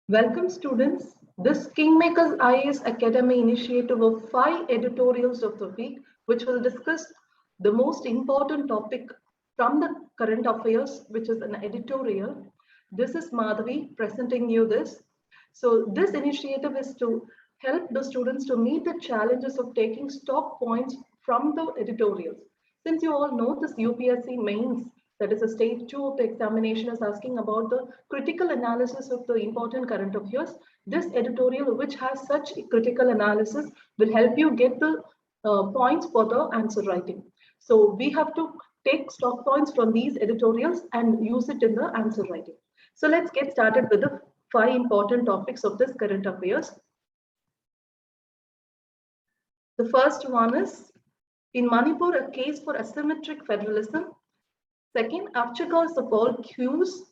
Welcome students. This Kingmakers IAS Academy initiative of 5 editorials of the week, which will discuss the most important topic from the current affairs, which is an editorial. This is Madhavi presenting you this. So this initiative is to help the students to meet the challenges of taking stock points from the editorials. Since you all know this UPSC mains, that is a stage 2 of the examination, is asking about the critical analysis of the important current affairs. This editorial, which has such critical analysis, will help you get the points for the answer writing. So we have to take stock points from these editorials and use it in the answer writing. So let's get started with the 5 important topics of this current affairs. The first one is, in Manipur, a case for asymmetric federalism. Second, obstacles of all cues.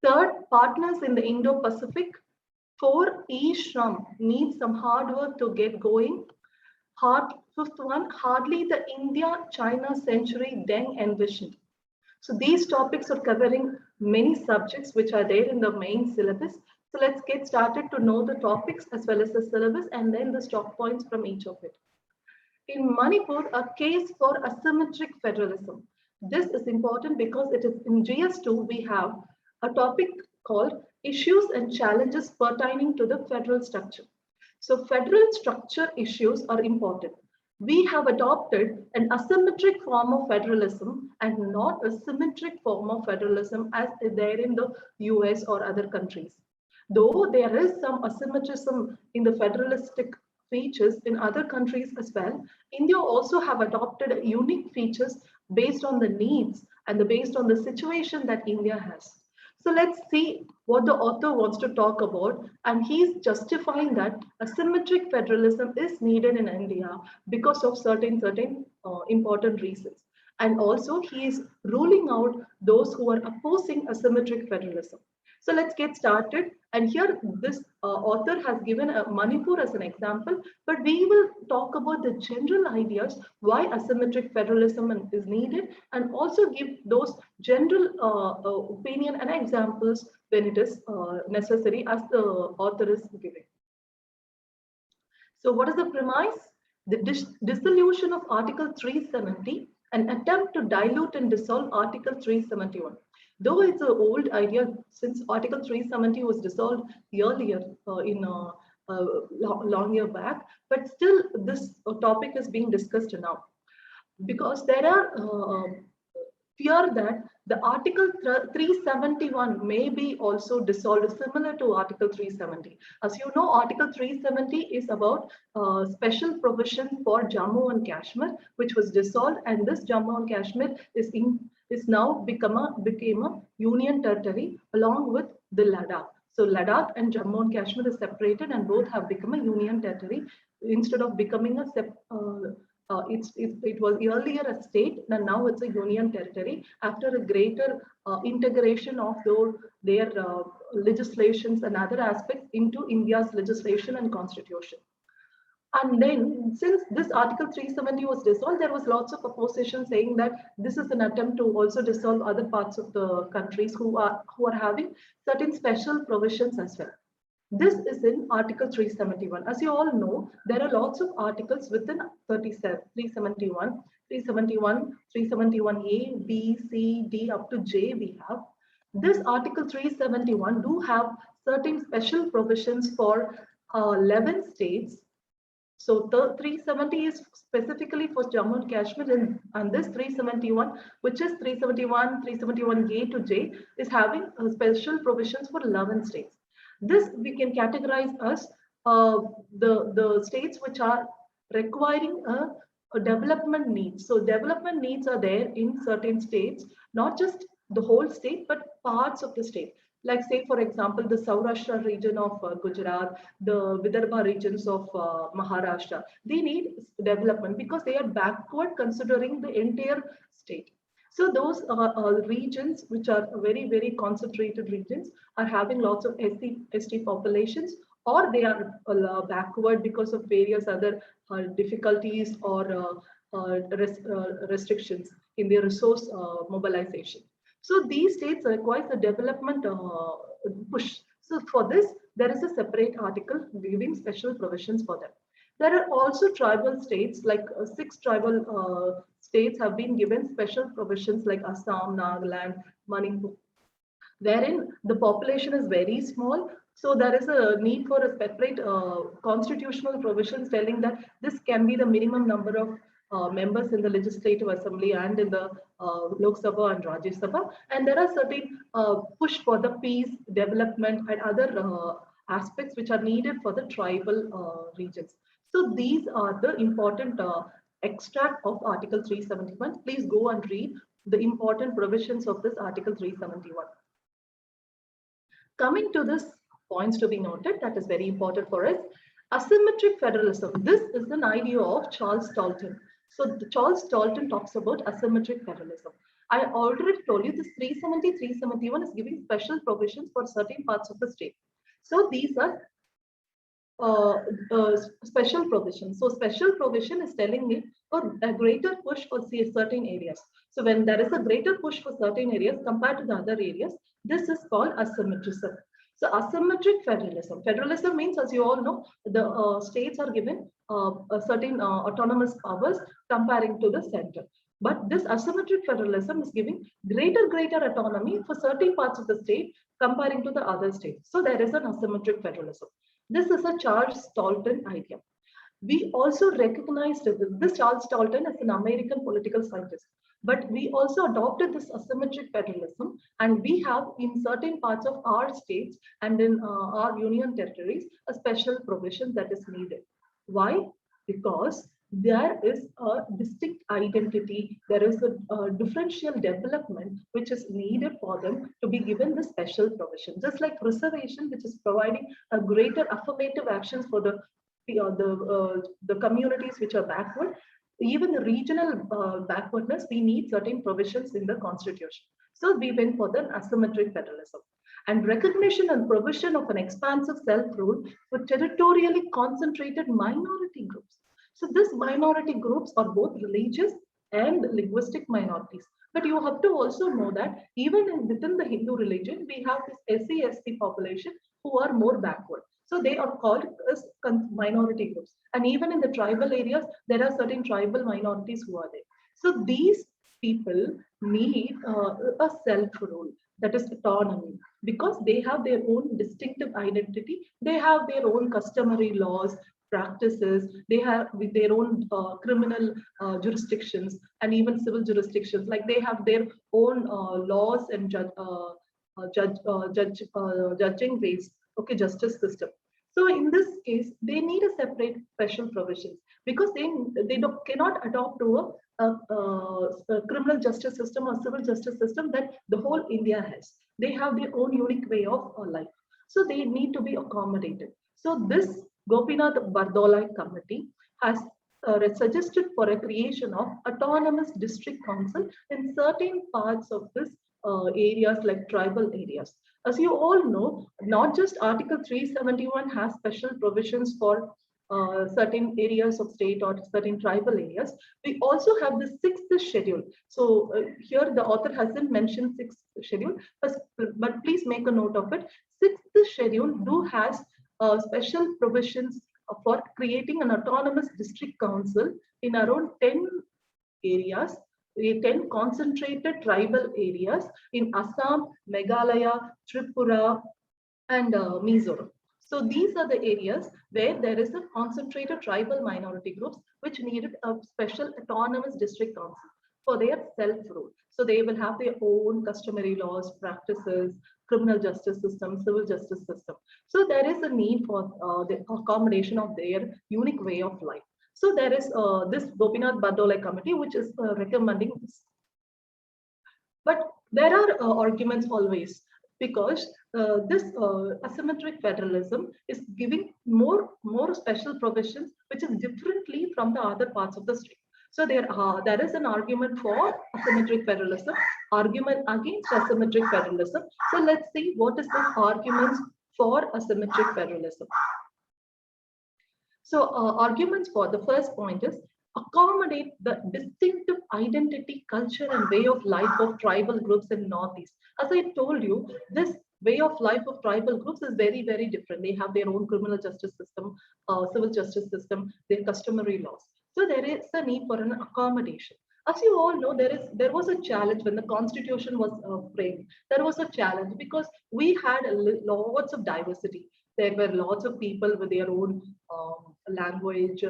Third, partners in the Indo-Pacific. 4, e-Shram needs some hard work to get going. Fifth one, hardly the India-China century Deng envisioned. So these topics are covering many subjects which are there in the main syllabus. So let's get started to know the topics as well as the syllabus and then the stock points from each of it. In Manipur, a case for asymmetric federalism. This is important because it is in GS2 we have a topic called issues and challenges pertaining to the federal structure. So federal structure issues are important. We have adopted an asymmetric form of federalism and not a symmetric form of federalism as there in the US or other countries. Though there is some asymmetrism in the federalistic features in other countries as well, India also have adopted unique features based on the needs and based on the situation that India has. So let's see what the author wants to talk about, and he's justifying that asymmetric federalism is needed in India because of certain important reasons. And also he is ruling out those who are opposing asymmetric federalism. So let's get started. And here this author has given Manipur as an example, but we will talk about the general ideas why asymmetric federalism is needed and also give those general opinion and examples when it is necessary as the author is giving. So what is the premise? The dissolution of Article 370, an attempt to dilute and dissolve Article 371. Though it's an old idea since Article 370 was dissolved earlier long year back, but still this topic is being discussed now because there are fear that the Article 371 may be also dissolved similar to Article 370. As you know, Article 370 is about special provision for Jammu and Kashmir, which was dissolved, and this Jammu and Kashmir is now became a union territory along with the Ladakh. So Ladakh and Jammu and Kashmir is separated and both have become a union territory instead of becoming a it was earlier a state and now it's a union territory after a greater integration of their legislations and other aspects into India's legislation and constitution. And then since this Article 370 was dissolved, there was lots of opposition saying that this is an attempt to also dissolve other parts of the countries who are having certain special provisions as well. This is in Article 371. As you all know, there are lots of articles within 371, 371A, B, C, D up to J we have. This Article 371 do have certain special provisions for 11 states. So the 370 is specifically for Jammu and Kashmir, and this 371, which is 371, 371A to J, is having special provisions for 11 states. This we can categorize as the states which are requiring a development needs. So development needs are there in certain states, not just the whole state, but parts of the state. Like say, for example, the Saurashtra region of Gujarat, the Vidarbha regions of Maharashtra, they need development because they are backward considering the entire state. So those regions which are very, very concentrated regions are having lots of ST populations, or they are backward because of various other difficulties or restrictions in their resource mobilization. So these states require the development push. So for this, there is a separate article giving special provisions for them. There are also tribal states, like 6 tribal states have been given special provisions like Assam, Nagaland, Manipur, wherein the population is very small. So there is a need for a separate constitutional provisions telling that this can be the minimum number of members in the legislative assembly and in the Lok Sabha and Rajya Sabha. And there are certain push for the peace, development and other aspects which are needed for the tribal regions. So these are the important extract of Article 371. Please go and read the important provisions of this Article 371. Coming to this points to be noted, that is very important for us. Asymmetric federalism. This is an idea of Charles Dalton. So Charles Dalton talks about asymmetric federalism. I already told you this 370, 371 is giving special provisions for certain parts of the state. So these are special provision. So special provision is telling me a greater push for certain areas. So when there is a greater push for certain areas compared to the other areas, this is called asymmetrism. So asymmetric federalism. Federalism means, as you all know, the states are given a certain autonomous powers comparing to the center. But this asymmetric federalism is giving greater autonomy for certain parts of the state comparing to the other states. So there is an asymmetric federalism. This is a Charles Dalton idea. We also recognized this Charles Dalton is an American political scientist, but we also adopted this asymmetric federalism, and we have in certain parts of our states and in our union territories a special provision that is needed. Why? Because there is a distinct identity, there is a differential development which is needed for them to be given the special provision. Just like reservation, which is providing a greater affirmative actions for the communities which are backward, even the regional backwardness, we need certain provisions in the constitution. So we went for the asymmetric federalism. And recognition and provision of an expansive self-rule for territorially concentrated minority groups. So these minority groups are both religious and linguistic minorities. But you have to also know that even within the Hindu religion, we have this SC population who are more backward. So they are called as minority groups. And even in the tribal areas, there are certain tribal minorities who are there. So these people need a self-rule, that is autonomy, because they have their own distinctive identity. They have their own customary laws, practices, they have with their own criminal jurisdictions and even civil jurisdictions. Like they have their own laws and judging ways, okay, justice system. So in this case, they need a separate special provisions because they cannot adopt to a criminal justice system or civil justice system that the whole India has. They have their own unique way of life. So they need to be accommodated. So this Gopinath Bardolai committee has suggested for a creation of autonomous district council in certain parts of this areas like tribal areas. As you all know, not just Article 371 has special provisions for certain areas of state or certain tribal areas. We also have the 6th schedule. So here the author hasn't mentioned 6th schedule, but please make a note of it. 6th schedule has special provisions for creating an autonomous district council in around 10 areas, 10 concentrated tribal areas in Assam, Meghalaya, Tripura, and Mizoram. So these are the areas where there is a concentrated tribal minority groups which needed a special autonomous district council for their self-rule. So they will have their own customary laws, practices, criminal justice system, civil justice system. So there is a need for the accommodation of their unique way of life. So there is this Gopinath Bardolai committee which is recommending this. But there are arguments always, because this asymmetric federalism is giving more special provisions which is differently from the other parts of the state. So there is an argument for asymmetric federalism, argument against asymmetric federalism. So let's see what is the arguments for asymmetric federalism. So arguments for the first point is accommodate the distinctive identity, culture, and way of life of tribal groups in Northeast. As I told you, this way of life of tribal groups is very, very different. They have their own criminal justice system, civil justice system, their customary laws. So there is a need for an accommodation. As you all know, there was a challenge when the constitution was framed. There was a challenge because we had lots of diversity. There were lots of people with their own language,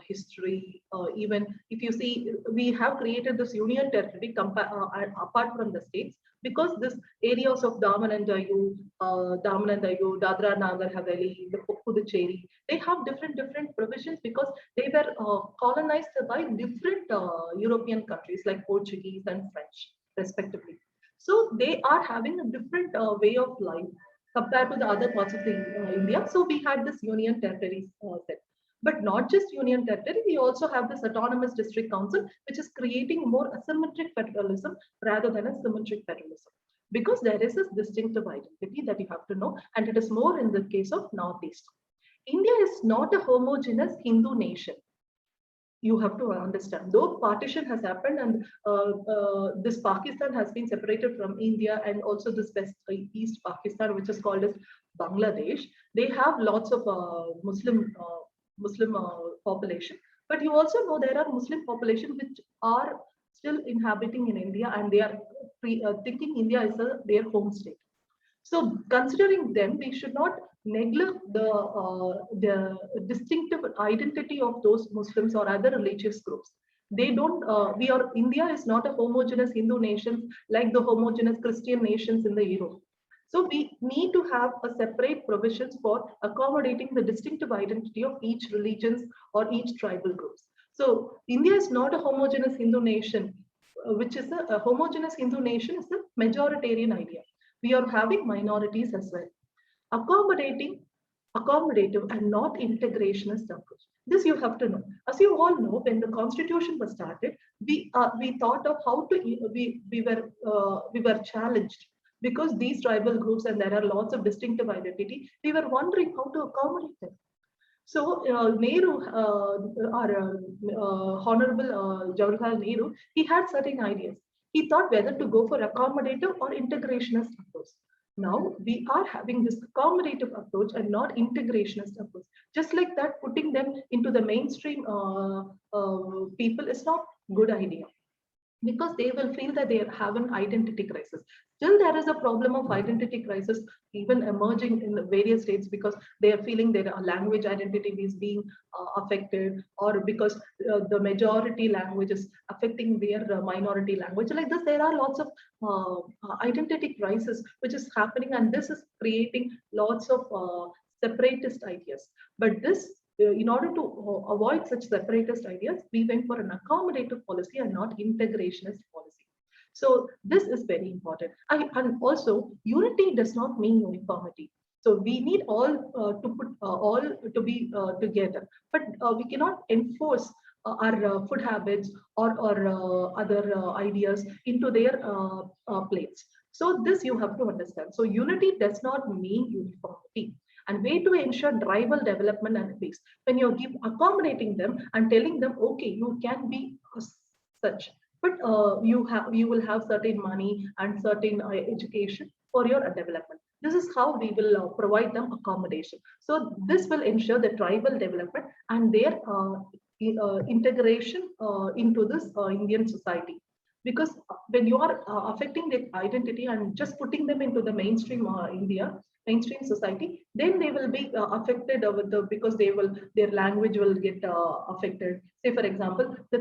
history. Even if you see, we have created this union territory apart from the states, because this areas of Daman and Diu, Dadra Nagar Haveli, the Puducherry, they have different provisions because they were colonized by different European countries like Portuguese and French, respectively. So they are having a different way of life compared to the other parts of India. So we had this union territories set. But not just union territory, we also have this autonomous district council, which is creating more asymmetric federalism rather than a symmetric federalism. Because there is this distinctive identity that you have to know, and it is more in the case of Northeast. India is not a homogeneous Hindu nation. You have to understand, though partition has happened and this Pakistan has been separated from India, and also this East Pakistan, which is called as Bangladesh, they have lots of Muslim population, but you also know there are Muslim population which are still inhabiting in India, and they are thinking India is their home state. So considering them, we should not neglect the distinctive identity of those Muslims or other religious groups. They don't, India is not a homogeneous Hindu nation like the homogeneous Christian nations in the Europe. So we need to have a separate provisions for accommodating the distinctive identity of each religions or each tribal groups. So India is not a homogeneous Hindu nation, which is a homogeneous Hindu nation is a majoritarian idea. We are having minorities as well. Accommodative and not integrationist approach. This you have to know. As you all know, when the constitution was started, we thought of how to we were challenged because these tribal groups, and there are lots of distinctive identity. We were wondering how to accommodate them. So Nehru, our Honorable Jawaharlal Nehru, he had certain ideas. He thought whether to go for accommodative or integrationist approach. Now we are having this accommodative approach and not integrationist approach. Just like that, putting them into the mainstream people is not good idea, because they will feel that they have an identity crisis. Still, there is a problem of identity crisis even emerging in the various states, because they are feeling their language identity is being affected, or because the majority language is affecting their minority language. Like this, there are lots of identity crisis which is happening, and this is creating lots of separatist ideas. But this, in order to avoid such separatist ideas, we went for an accommodative policy and not integrationist policy. So this is very important. And also, unity does not mean uniformity. So we need all to put all to be together, but we cannot enforce our food habits or other ideas into their plates. So this you have to understand. So unity does not mean uniformity. And way to ensure tribal development and peace, when you're accommodating them and telling them, okay, you can be such, but you will have certain money and certain education for your development. This is how we will provide them accommodation. So this will ensure the tribal development and their integration into this Indian society. Because when you are affecting their identity and just putting them into the mainstream mainstream society, then they will be affected with because their language will get affected. Say, for example, the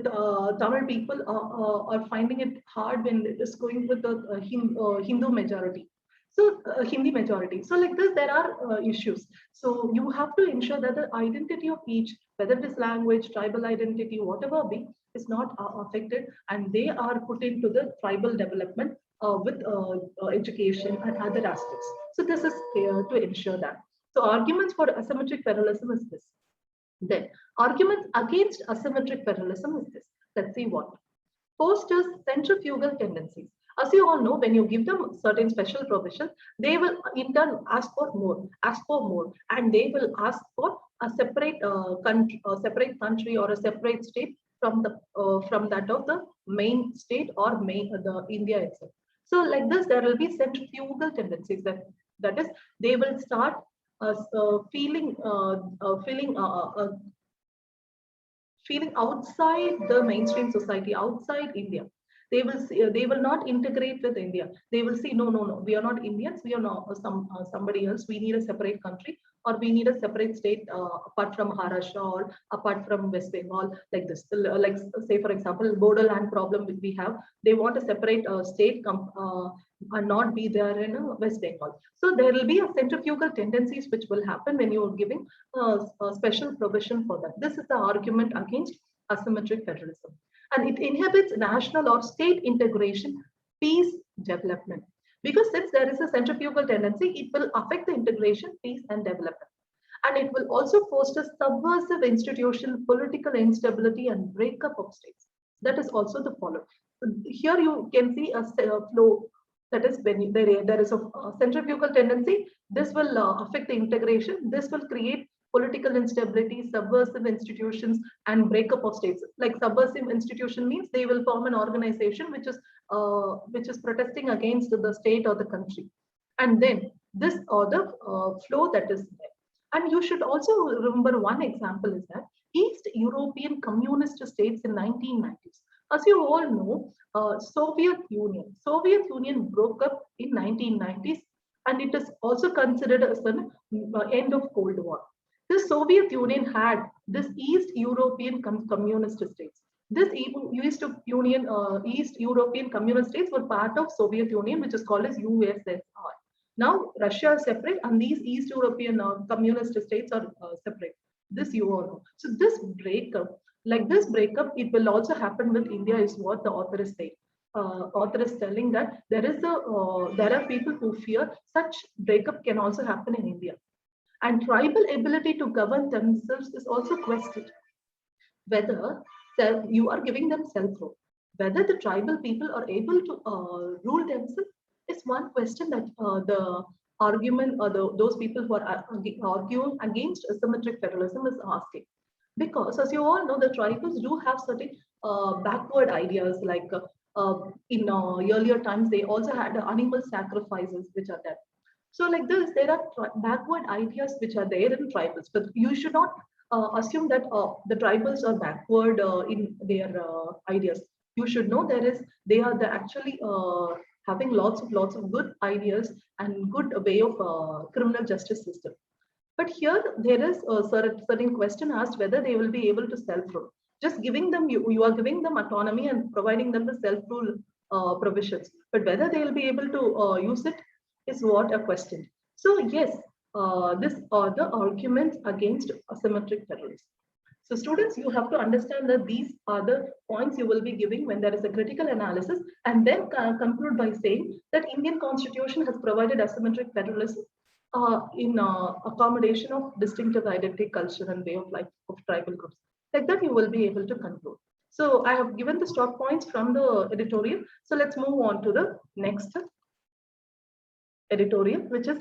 Tamil people are finding it hard when it is going with the Hindu majority. So Hindi majority. So like this, there are issues. So you have to ensure that the identity of each, whether it is language, tribal identity, whatever be, is not affected, and they are put into the tribal development with education and other aspects. So this is to ensure that. So arguments for asymmetric federalism is this. Then arguments against asymmetric federalism is this. Let's see what. Fosters centrifugal tendencies. As you all know, when you give them certain special provisions, they will in turn ask for more, and they will ask for a separate country or a separate state from that of the main state or the India itself. So like this, there will be centrifugal tendencies that is, they will start feeling outside the mainstream society, outside India. They will not integrate with India. They will see, no, no, no, we are not Indians. We are not somebody else. We need a separate country, or we need a separate state apart from Maharashtra or apart from West Bengal, like this. Like say for example, borderland problem we have. They want a separate state and not be there in West Bengal. So there will be a centrifugal tendencies which will happen when you are giving a special provision for that. This is the argument against asymmetric federalism. And it inhibits national or state integration, peace, development. Because since there is a centrifugal tendency, it will affect the integration, peace, and development. And it will also foster subversive institutional political instability and breakup of states. That is also the follow. Here you can see a flow. That is, when there is a centrifugal tendency, this will affect the integration. This will create political instability, subversive institutions, and breakup of states. Like subversive institution means they will form an organization which is protesting against the state or the country, and then this or the flow that is there. And you should also remember one example is that East European communist states in 1990s. As you all know, Soviet Union broke up in 1990s, and it is also considered as an end of Cold War. The Soviet Union had this East European communist states. This East European communist states were part of Soviet Union, which is called as USSR. Now Russia is separate, and these East European communist states are separate. This you all know. So this breakup, it will also happen with India, is what the author is saying. Author is telling that there are people who fear such breakup can also happen in India. And tribal ability to govern themselves is also questioned. Whether you are giving them self-rule, whether the tribal people are able to rule themselves is one question that the argument or those people who are arguing against asymmetric federalism is asking. Because as you all know, the tribals do have certain backward ideas, like in earlier times, they also had animal sacrifices which are there. So like this, there are backward ideas which are there in tribals, but you should not assume that the tribals are backward in their ideas. You should know they are actually having lots of good ideas and good way of criminal justice system. But here there is a certain question asked whether they will be able to self-rule. Just giving them, you are giving them autonomy and providing them the self-rule provisions. But whether they will be able to use it is what a question. So yes, these are the arguments against asymmetric federalism. So students, you have to understand that these are the points you will be giving when there is a critical analysis, and then conclude by saying that Indian Constitution has provided asymmetric federalism in accommodation of distinctive identity, culture, and way of life of tribal groups. Like that, you will be able to conclude. So I have given the stop points from the editorial. So let's move on to the next editorial, which is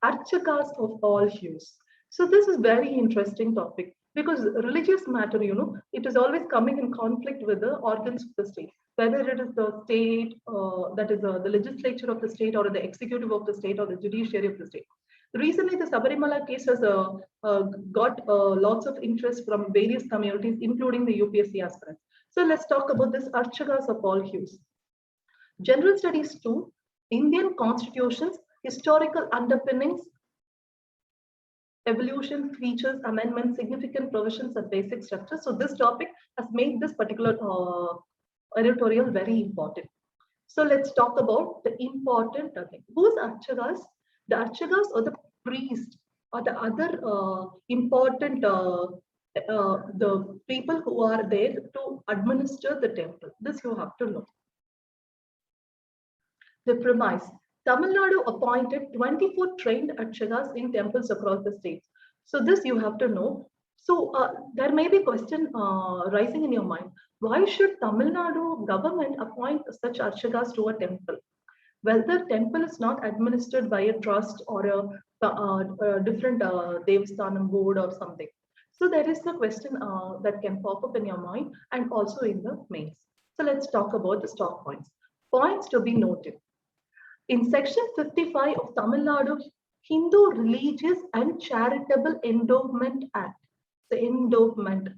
Archakas of all hues. So this is very interesting topic because religious matter, it is always coming in conflict with the organs of the state, whether it is the state, that is the legislature of the state, or the executive of the state, or the judiciary of the state. Recently, the Sabarimala case has got lots of interest from various communities, including the UPSC aspirants. So let's talk about this Archakas of all hues. General Studies 2, Indian Constitutions, Historical Underpinnings, Evolution, Features, Amendments, Significant Provisions, and Basic Structure. So this topic has made this particular editorial very important. So let's talk about the important thing. Who's Archakas? The Archakas are the priests or the other important the people who are there to administer the temple. This you have to know. The premise. Tamil Nadu appointed 24 trained Archakas in temples across the states. So this you have to know. So there may be a question rising in your mind. Why should Tamil Nadu government appoint such Archakas to a temple? Well, the temple is not administered by a trust or a different Devasthanam board or something. So there is a question that can pop up in your mind and also in the mains. So let's talk about the stock points. Points to be noted. In section 55 of Tamil Nadu Hindu Religious and Charitable Endowment Act, the Endowment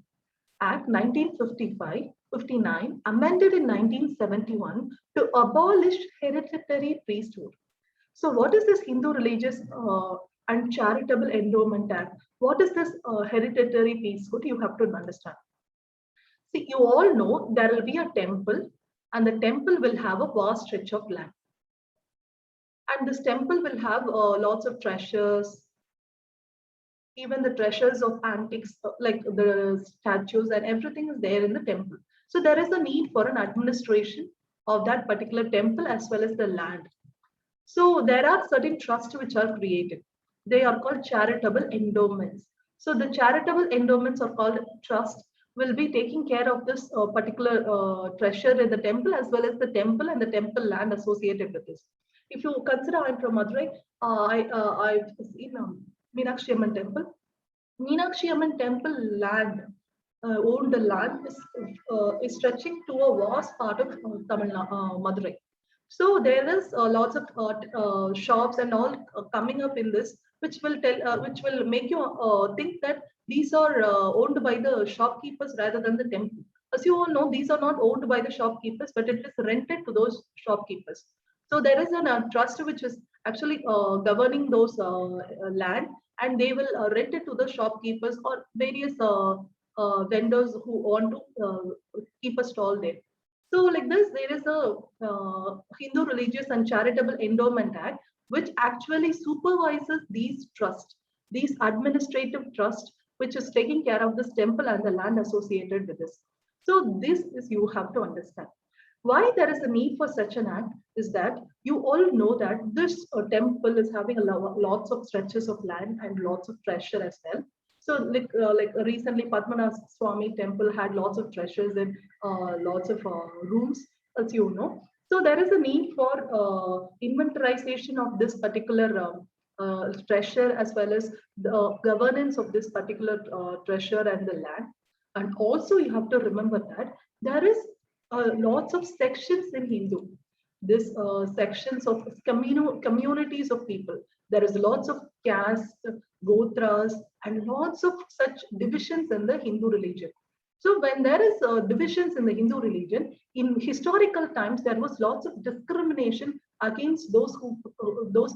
Act 1959, amended in 1971 to abolish hereditary priesthood. So what is this Hindu Religious and Charitable Endowment Act? What is this hereditary priesthood? You have to understand. See, you all know there will be a temple, and the temple will have a vast stretch of land. And this temple will have lots of treasures, even the treasures of antiques, like the statues and everything is there in the temple. So there is a need for an administration of that particular temple as well as the land. So there are certain trusts which are created. They are called charitable endowments. So the charitable endowments are called trust will be taking care of this particular treasure in the temple as well as the temple and the temple land associated with this. If you consider, I'm from Madurai, I've seen Meenakshi Amman temple. Meenakshi Amman temple land, owned land is stretching to a vast part of Madurai. So there is lots of shops and all coming up in this, which will make you think that these are owned by the shopkeepers rather than the temple. As you all know, these are not owned by the shopkeepers, but it is rented to those shopkeepers. So there is a trust which is actually governing those land, and they will rent it to the shopkeepers or various vendors who want to keep a stall there. So like this, there is a Hindu Religious and Charitable Endowment Act, which actually supervises these trusts, these administrative trusts, which is taking care of this temple and the land associated with this. So this is, you have to understand. Why there is a need for such an act is that you all know that this temple is having lots of stretches of land and lots of treasure as well. So like recently Padmanath Swami temple had lots of treasures and lots of rooms, as you know. So there is a need for inventarization of this particular treasure as well as the governance of this particular treasure and the land. And also you have to remember that there is lots of sections in Hindu. This sections of communities of people. There is lots of caste, gotras, and lots of such divisions in the Hindu religion. So when there is divisions in the Hindu religion, in historical times there was lots of discrimination against those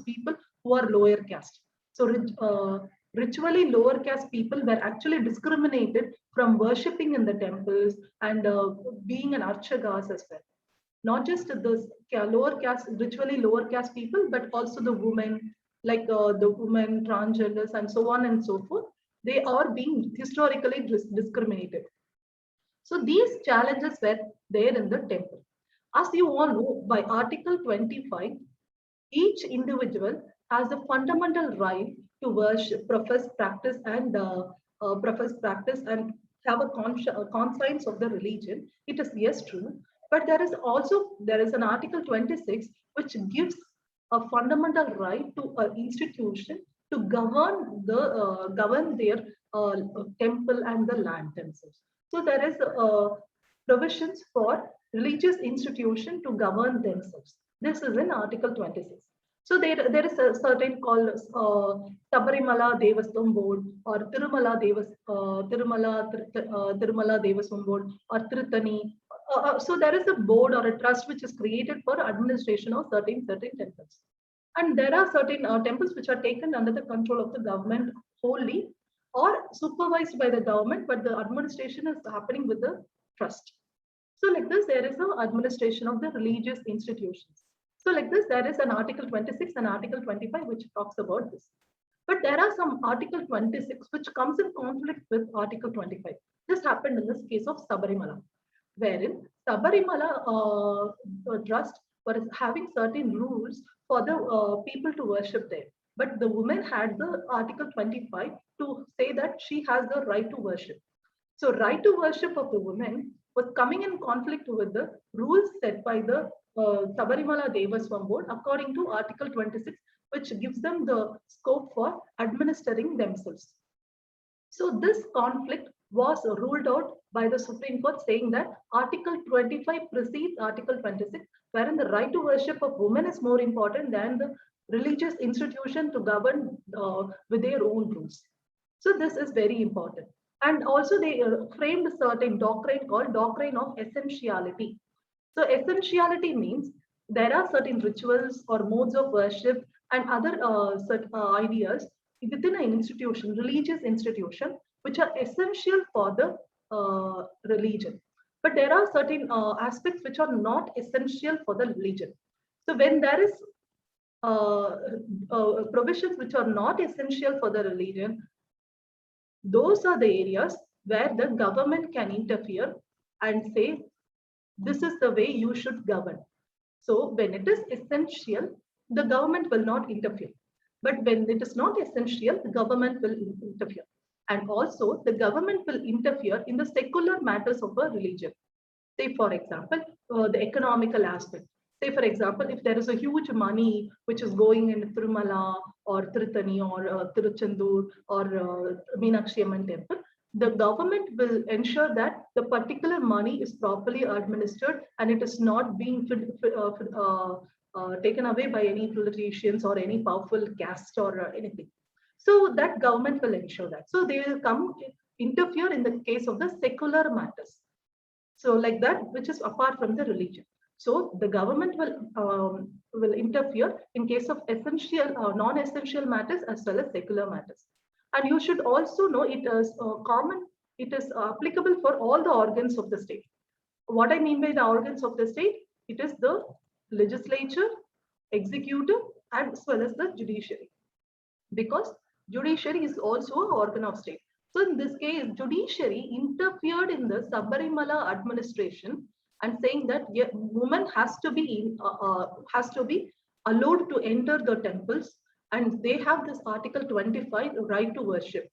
people who are lower caste. So ritually lower caste people were actually discriminated from worshipping in the temples and being an archagas as well. Not just the lower caste, ritually lower caste people, but also the women, like the women, transgenders, and so on and so forth. They are being historically discriminated. So these challenges were there in the temple. As you all know, by Article 25, each individual has a fundamental right to worship, profess, practice, and have a conscience of the religion. It is yes true, but there is an Article 26 which gives a fundamental right to an institution to govern their temple and the land themselves. So there is provisions for religious institution to govern themselves. This is in Article 26. So there is a certain called Sabarimala Devaswam Board or Tirumala Devaswam Board or Tirthani. So there is a board or a trust which is created for administration of certain temples. And there are certain temples which are taken under the control of the government wholly or supervised by the government, but the administration is happening with the trust. So like this, there is no administration of the religious institutions. So like this, there is an Article 26 and Article 25 which talks about this. But there are some Article 26 which comes in conflict with Article 25. This happened in this case of Sabarimala, wherein Sabarimala trust was having certain rules for the people to worship there. But the woman had the Article 25 to say that she has the right to worship. So right to worship of the women was coming in conflict with the rules set by the Sabarimala Devaswam Board according to Article 26, which gives them the scope for administering themselves. So this conflict was ruled out by the Supreme Court, saying that Article 25 precedes Article 26, wherein the right to worship of women is more important than the religious institution to govern with their own rules. So this is very important. And also they framed a certain doctrine called doctrine of essentiality. So essentiality means there are certain rituals or modes of worship and other ideas within an institution, religious institution, which are essential for the religion. But there are certain aspects which are not essential for the religion. So when there is provisions which are not essential for the religion, those are the areas where the government can interfere and say, this is the way you should govern. So when it is essential, the government will not interfere. But when it is not essential, the government will interfere. And also the government will interfere in the secular matters of a religion. Say, for example, the economical aspect. Say, for example, if there is a huge money which is going in Tirumala or Tirthani or Tiruchendur or Meenakshi Amman temple, the government will ensure that the particular money is properly administered and it is not being taken away by any politicians or any powerful caste or anything. So that government will ensure that. So they will come interfere in the case of the secular matters. So like that, which is apart from the religion. So the government will interfere in case of essential or non-essential matters as well as secular matters. And you should also know it is common, it is applicable for all the organs of the state. What I mean by the organs of the state, it is the legislature, executive, as well as the judiciary. Because judiciary is also an organ of state. So in this case, judiciary interfered in the Sabarimala administration and saying that women has to be allowed to enter the temples, and they have this Article 25 right to worship.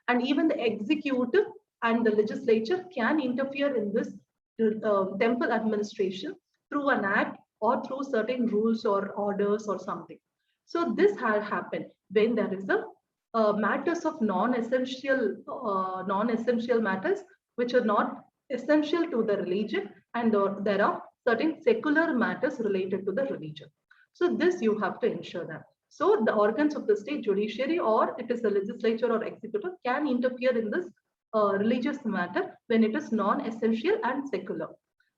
And even the executive and the legislature can interfere in this temple administration through an act or through certain rules or orders or something. So this had happened when there is a matters of non-essential matters which are not essential to the religion, and there are certain secular matters related to the religion. So this you have to ensure that. So the organs of the state, judiciary, or it is the legislature or executive, can interfere in this religious matter when it is non-essential and secular.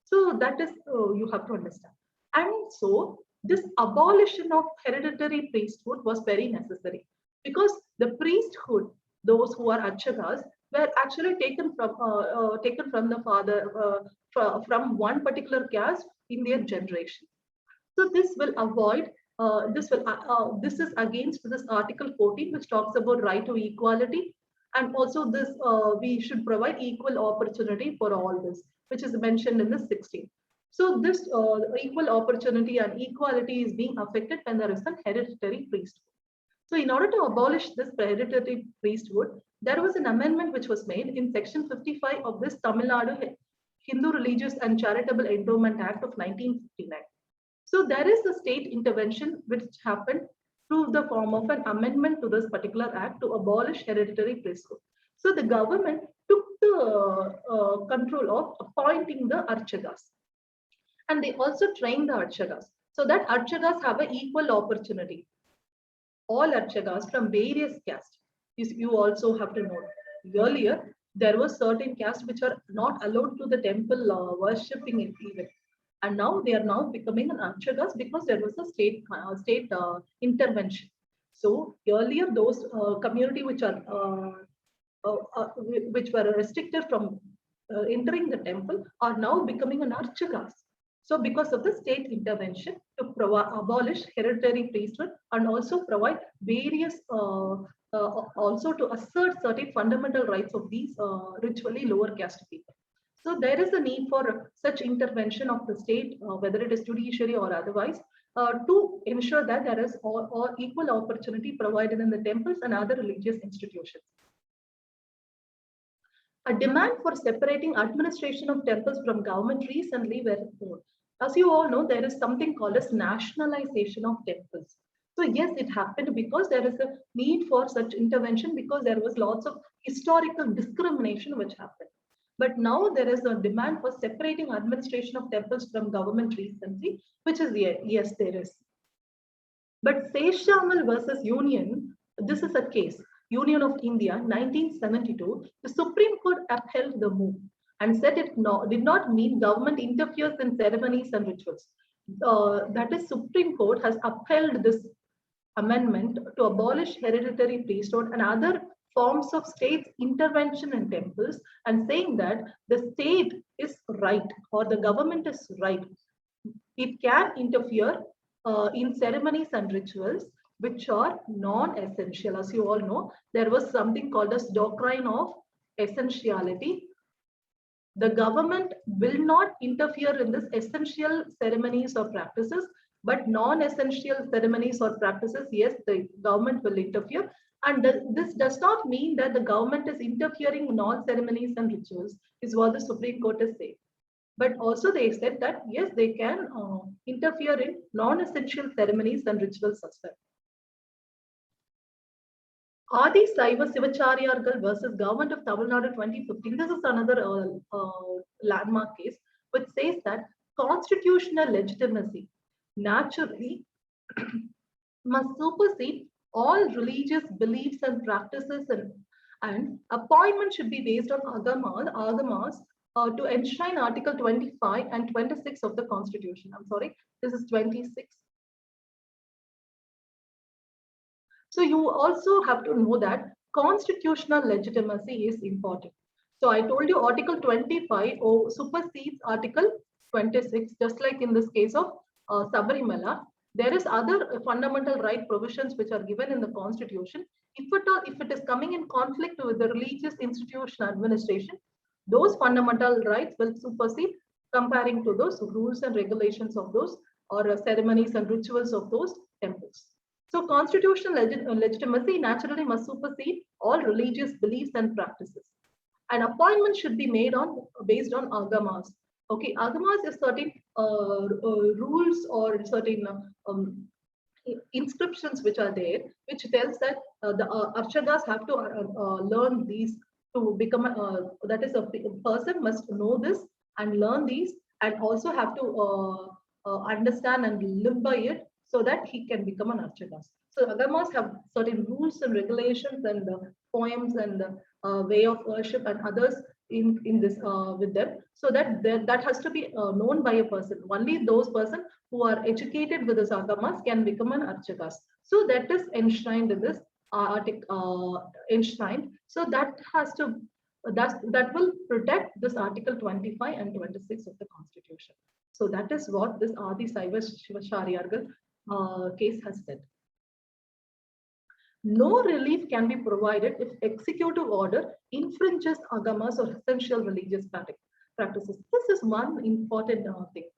So that is you have to understand. And so this abolition of hereditary priesthood was very necessary, because the priesthood, those who are archakas, were actually taken from the father from one particular caste in their generation. So this will avoid this is against this Article 14, which talks about right to equality, and also this we should provide equal opportunity for all this, which is mentioned in the 16th. So this equal opportunity and equality is being affected when there is a hereditary priesthood. So in order to abolish this hereditary priesthood, there was an amendment which was made in section 55 of this Tamil Nadu Hindu Religious and Charitable Endowment Act of 1959. So there is a state intervention which happened through the form of an amendment to this particular act to abolish hereditary priesthood. So the government took the control of appointing the archakas. And they also trained the archakas so that archakas have an equal opportunity. All archakas from various castes. You also have to know. Earlier, there were certain castes which are not allowed to the temple worshipping it even. And now they are now becoming an archakas because there was a state intervention. So earlier, those community which were restricted from entering the temple are now becoming an archakas. So because of the state intervention to abolish hereditary priesthood and also provide various, also to assert certain fundamental rights of these ritually lower caste people. So there is a need for such intervention of the state, whether it is judiciary or otherwise, to ensure that there is all equal opportunity provided in the temples and other religious institutions. A demand for separating administration of temples from government recently were born. As you all know, there is something called as nationalization of temples. So yes, it happened because there is a need for such intervention, because there was lots of historical discrimination which happened. But now there is a demand for separating administration of temples from government recently, which is, yes, there is. But Seshamal versus Union, this is a case. Union of India, 1972, the Supreme Court upheld the move and said it did not mean government interferes in ceremonies and rituals. That is, Supreme Court has upheld this amendment to abolish hereditary priesthood and other forms of state's intervention in temples, and saying that the state is right, or the government is right. It can interfere in ceremonies and rituals which are non-essential. As you all know, there was something called as doctrine of essentiality. The government will not interfere in this essential ceremonies or practices, but non-essential ceremonies or practices, yes, the government will interfere. And this does not mean that the government is interfering in non-ceremonies and rituals, is what the Supreme Court is saying. But also they said that, yes, they can interfere in non-essential ceremonies and rituals as well. Adi Saiva Sivacharyargal versus Government of Tamil Nadu 2015. This is another landmark case which says that constitutional legitimacy naturally must supersede all religious beliefs and practices, and appointment should be based on agamas to enshrine Article 25 and 26 of the Constitution. I'm sorry, this is 26. So you also have to know that constitutional legitimacy is important. So I told you Article 25 supersedes Article 26, just like in this case of Sabarimala. There is other fundamental right provisions which are given in the Constitution. If it is coming in conflict with the religious institution administration, those fundamental rights will supersede comparing to those rules and regulations of those, or ceremonies and rituals of those temples. So constitutional legitimacy naturally must supersede all religious beliefs and practices. An appointment should be made based on agamas. Okay, agamas is certain rules or certain inscriptions which are there, which tells that the archagas have to learn these to become that is, a person must know this and learn these, and also have to understand and live by it, so that he can become an archagas. So agamas have certain rules and regulations and poems and way of worship and others in this with them, so that has to be known by a person. Only those person who are educated with this agamas can become an archagas. So that is enshrined in this enshrined. So that has to that will protect this Article 25 and 26 of the Constitution. So that is what this Adi Saiva Sivacharyargal case has said. No relief can be provided if executive order infringes agamas or essential religious practices. This is one important thing.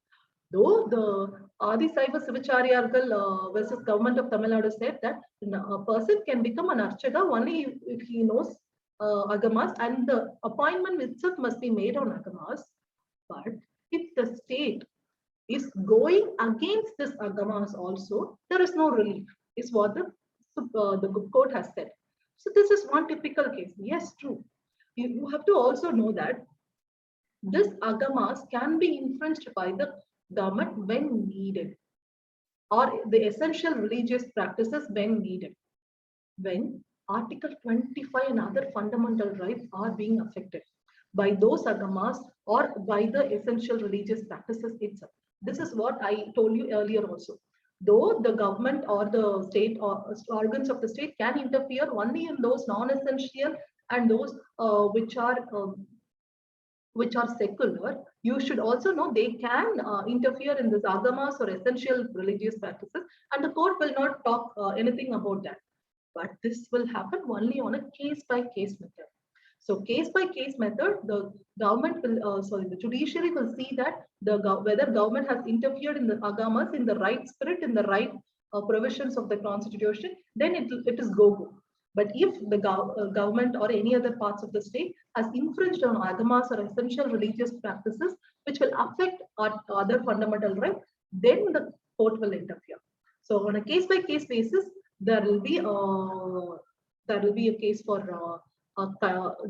Though the Adi Saiva Sivacharyargal versus Government of Tamil Nadu said that a person can become an archaga only if he knows agamas, and the appointment itself must be made on agamas. But if the state is going against this agamas also, there is no relief, is what the court has said. So this is one typical case. Yes, true. You have to also know that this agamas can be infringed by the government when needed, or the essential religious practices when needed, when Article 25 and other fundamental rights are being affected by those agamas or by the essential religious practices itself. This is what I told you earlier also. Though the government or the state or organs of the state can interfere only in those non-essential and those which are secular, you should also know they can interfere in this agamas or essential religious practices, and the court will not talk anything about that. But this will happen only on a case-by-case method. So case-by-case method, the government will, the judiciary will see that whether government has interfered in the agamas in the right spirit, in the right provisions of the Constitution, then it is go-go. But if the government or any other parts of the state has infringed on agamas or essential religious practices, which will affect our other fundamental rights, then the court will interfere. So on a case-by-case basis, there will be a case for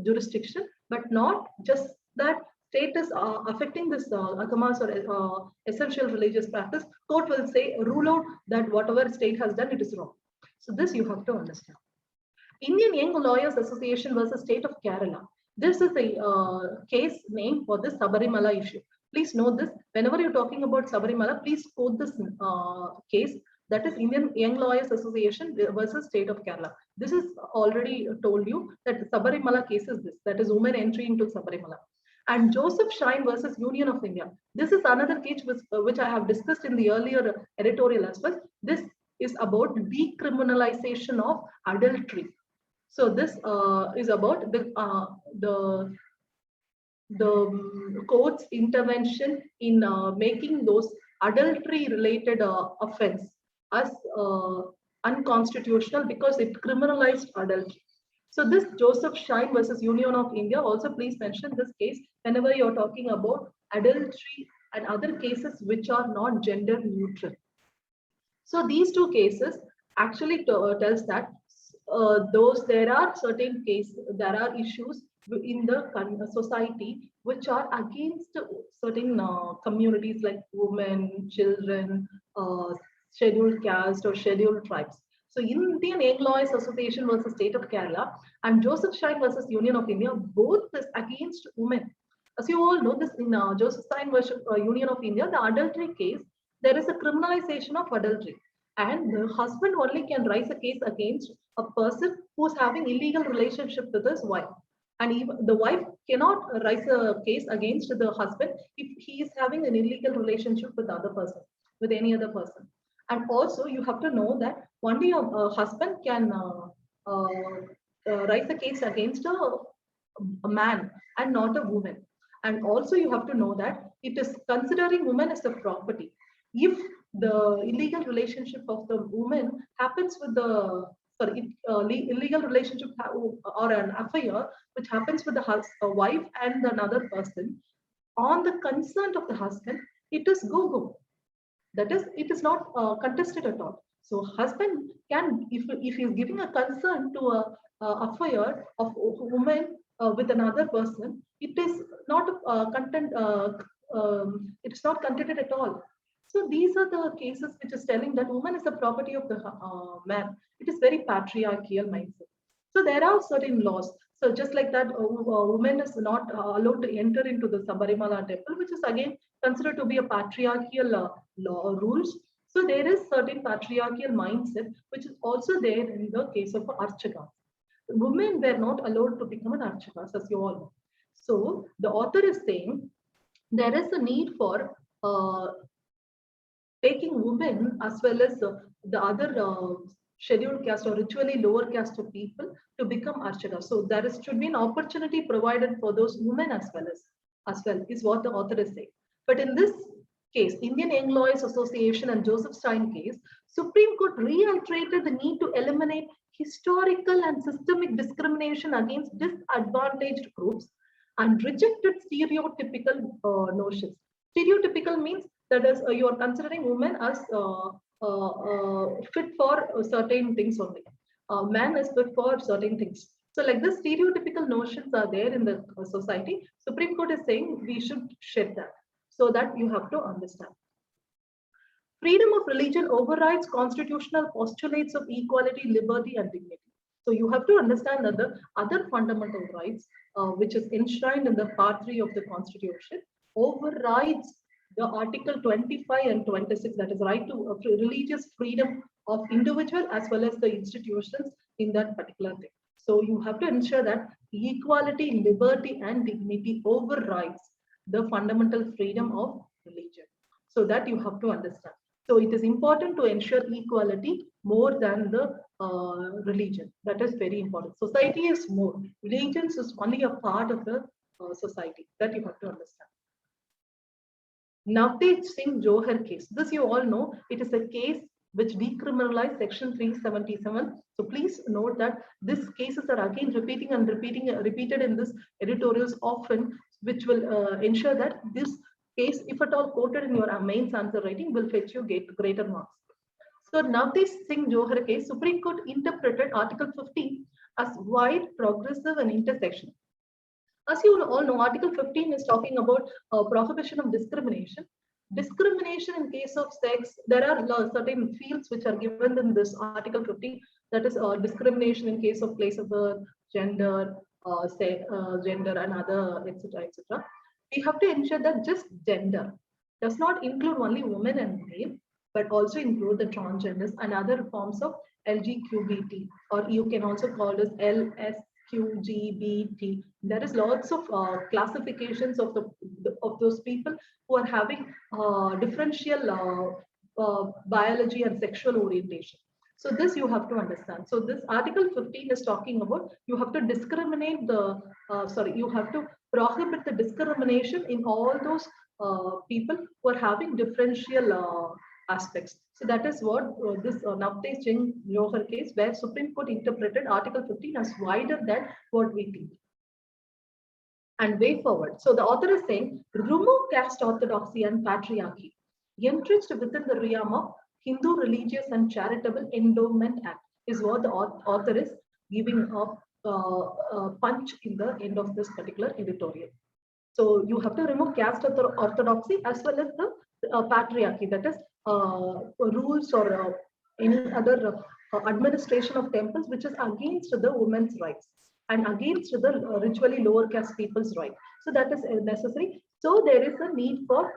jurisdiction, but not just that state is affecting this agamas or essential religious practice. Court will say, rule out that whatever state has done, it is wrong. So this you have to understand. Indian Young Lawyers Association versus State of Kerala. This is a case name for this Sabarimala issue. Please note this. Whenever you're talking about Sabarimala, please quote this case. That is Indian Young Lawyers Association versus State of Kerala. This is already told you that Sabarimala case is this. That is women entry into Sabarimala. And Joseph Shine versus Union of India. This is another case which I have discussed in the earlier editorial as well. This is about decriminalization of adultery. So this is about the court's intervention in making those adultery-related offense as unconstitutional because it criminalized adultery. So this Joseph Shine versus Union of India, also please mention this case whenever you're talking about adultery and other cases which are not gender neutral. So these two cases actually tells that there are certain cases, there are issues in the society which are against certain communities like women, children, scheduled caste or scheduled tribes. So Indian Young Lawyers Association versus State of Kerala and Joseph Shine versus Union of India, both is against women. As you all know, this in Joseph Shine versus Union of India, the adultery case, there is a criminalization of adultery. And the husband only can raise a case against a person who's having illegal relationship with his wife. And even the wife cannot raise a case against the husband if he is having an illegal relationship with the other person, with any other person. And also you have to know that only a husband can raise a case against a man and not a woman. And also you have to know that it is considering woman as a property. If the illegal relationship of the woman happens with the illegal relationship or an affair which happens with the wife and another person on the consent of the husband, it is go. That is, it is not contested at all. So husband can, if he is giving a consent to a affair of a woman with another person, it is not it is not contented at all. So these are the cases which is telling that woman is the property of the man. It is very patriarchal mindset. So there are certain laws. So just like that, a woman is not allowed to enter into the Sabarimala temple, which is again considered to be a patriarchal law rules. So there is certain patriarchal mindset, which is also there in the case of Archakas. Women were not allowed to become an Archakas, as you all know. So the author is saying there is a need for taking women as well as the other scheduled caste or ritually lower caste of people to become Archakas. So there should be an opportunity provided for those women as well is what the author is saying. But in this case, Indian Young Lawyers Association and Joseph Shine case, Supreme Court reiterated the need to eliminate historical and systemic discrimination against disadvantaged groups and rejected stereotypical notions. Stereotypical means that is you are considering women as fit for certain things only. Man is fit for certain things. So like the stereotypical notions are there in the society. Supreme Court is saying we should shed that. So that you have to understand. Freedom of religion overrides constitutional postulates of equality, liberty, and dignity. So you have to understand that the other fundamental rights, which is enshrined in the Part 3 of the Constitution, overrides the Article 25 and 26, that is right to religious freedom of individual as well as the institutions in that particular thing. So you have to ensure that equality, liberty, and dignity overrides the fundamental freedom of religion. So that you have to understand. So it is important to ensure equality more than the religion. That is very important. Society is more. Religions is only a part of the society. That you have to understand. Navtej Singh Johar case. This you all know. It is a case which decriminalized Section 377. So please note that these cases are again repeated in this editorials often, which will ensure that this case, if at all quoted in your mains answer writing, will fetch you greater marks. So Navdeep Singh Johar case, Supreme Court interpreted Article 15 as wide, progressive, and intersectional. As you all know, Article 15 is talking about prohibition of discrimination. Discrimination in case of sex, there are certain fields which are given in this Article 15. That is discrimination in case of place of birth, gender, gender, and other, etc., etc. We have to ensure that just gender does not include only women and male, but also include the transgenders and other forms of LGQBT, or you can also call this LSQGBT. There is lots of classifications of of those people who are having differential biology and sexual orientation. So this you have to understand. So this Article 15 is talking about you have to discriminate you have to prohibit the discrimination in all those people who are having differential aspects. So that is what this Navdeep Singh Johar case, where Supreme Court interpreted Article 15 as wider than what we think. And way forward. So the author is saying, remove caste orthodoxy and patriarchy, entrenched within the realm of Hindu Religious and Charitable Endowment Act, is what the author is giving a punch in the end of this particular editorial. So you have to remove caste orthodoxy as well as the patriarchy, that is rules or any other administration of temples which is against the women's rights and against the ritually lower caste people's right. So that is necessary. So there is a need for